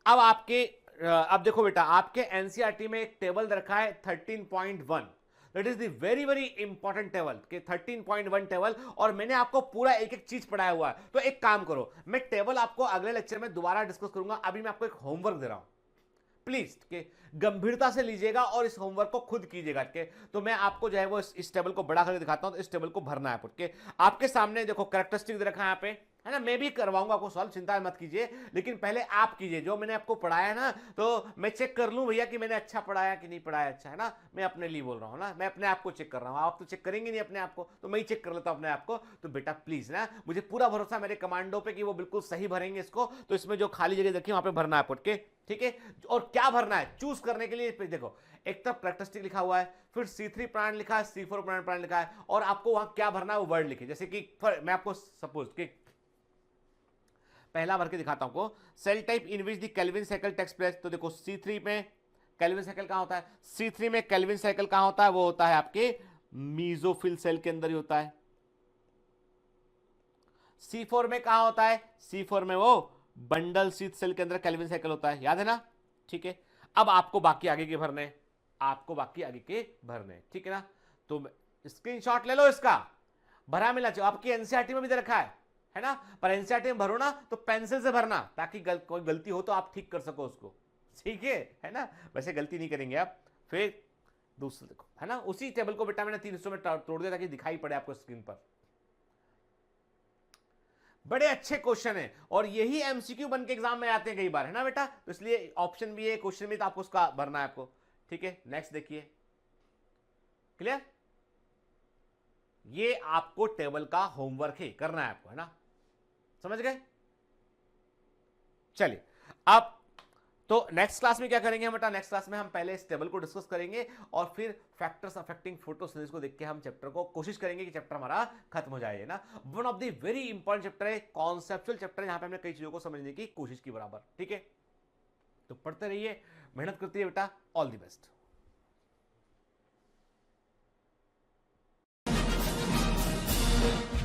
अब देखो बेटा, आपके एनसीईआरटी में एक टेबल रखा है 13.1, that is the very very important table के 13.1 टेबल, और मैंने आपको पूरा एक एक चीज पढ़ाया हुआ है। तो एक काम करो, मैं टेबल आपको अगले लेक्चर में दोबारा डिस्कस करूंगा, अभी मैं आपको एक होमवर्क दे रहा हूं, प्लीज के गंभीरता से लीजिएगा और इस होमवर्क को खुद कीजिएगा, के तो मैं आपको जो है वो इस टेबल को बड़ा करके दिखाता हूं, तो इस टेबल को भरना है के आपके सामने देखो कैरेक्टरिस्टिक दे रखा है यहाँ पे, है ना, मैं भी करवाऊंगा आपको सॉल्व, चिंता मत कीजिए, लेकिन पहले आप कीजिए जो मैंने आपको पढ़ाया ना, तो मैं चेक कर लूं भैया कि मैंने अच्छा पढ़ाया कि नहीं पढ़ाया, अच्छा है ना, मैं अपने लिए बोल रहा हूं ना, मैं अपने आप को चेक कर रहा हूं, आप तो चेक करेंगे नहीं अपने आप को, तो मैं ही चेक कर लेता हूं अपने आप को। तो बेटा प्लीज ना, मुझे पूरा भरोसा मेरे कमांडो पे कि वो बिल्कुल सही भरेंगे इसको, तो इसमें जो खाली जगह देखिए वहां पे भरना है आपको, ठीक है। और क्या भरना है चूज करने के लिए, देखो एक तरफ कैरेक्टरिस्टिक लिखा हुआ है, फिर C3 प्राण लिखा है, C4 प्राण लिखा है, और आपको वहां क्या भरना है वो वर्ड लिखे, जैसे कि मैं आपको सपोज कि पहला भर के दिखाता हूं आपको, cell type in which the Calvin cycle takes place. तो देखो C3 में केल्विन साइकिल कहां होता है, C3 में केल्विन साइकिल कहां होता है, वो होता है आपके मीजोफिल सेल के अंदर ही होता है। C4 में कहां होता है, C4 में वो बंडल शीथ सेल के अंदर केल्विन साइकिल होता है, याद है ना, ठीक है। अब आपको बाकी आगे के भरने, ठीक है ना, तो स्क्रीनशॉट ले लो इसका, भरा मिला चाहिए, आपकी एनसीईआरटी में भी दे रखा है ना, पर एनसीईआरटी में भरो ना तो पेंसिल से भरना, ताकि कोई गलती हो तो आप ठीक कर सको उसको, ठीक है ना, वैसे गलती नहीं करेंगे आप। फिर दूसरा देखो, है ना, उसी टेबल को बेटा मैंने 3 हिस्सों में तोड़ दिया ताकि दिखाई पड़े आपको स्क्रीन पर। बड़े अच्छे क्वेश्चन है, और यही एमसीक्यू बन के एग्जाम में आते हैं कई बार, है ना बेटा, तो इसलिए ऑप्शन भी है, क्वेश्चन भी, तो आपको उसका भरना है आपको, ठीक है। नेक्स्ट देखिए, क्लियर, ये आपको टेबल का होमवर्क है, करना है आपको, है ना, समझ गए। चलिए अब तो नेक्स्ट क्लास में क्या करेंगे हम बेटा, नेक्स्ट क्लास में हम पहले इस टेबल को डिस्कस करेंगे और फिर फैक्टर्स अफेक्टिंग फोटोसिंथेसिस को देख के हम चैप्टर को कोशिश करेंगे कि चैप्टर हमारा खत्म हो जाए ना। One of the very important chapter है, कॉन्सेप्चुअल चैप्टर है, यहां पे हमने कई चीजों को समझने की कोशिश की बराबर, ठीक है। तो पढ़ते रहिए, मेहनत करती है बेटा, all the best.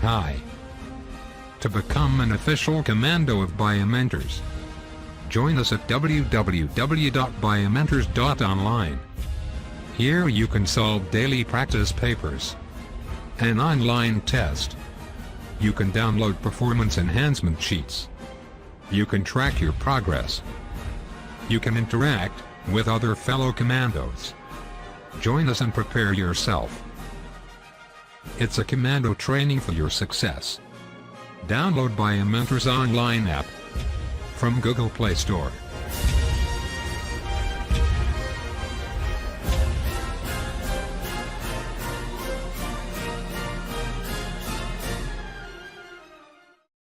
Hi. To become an official commando of Biomentors, join us at www.biomentors.online. Here you can solve daily practice papers, an online test, You can download performance enhancement sheets. You can track your progress. You can interact with other fellow commandos. Join us and prepare yourself. It's a commando training for your success. Download Biomentor's online app from Google Play Store.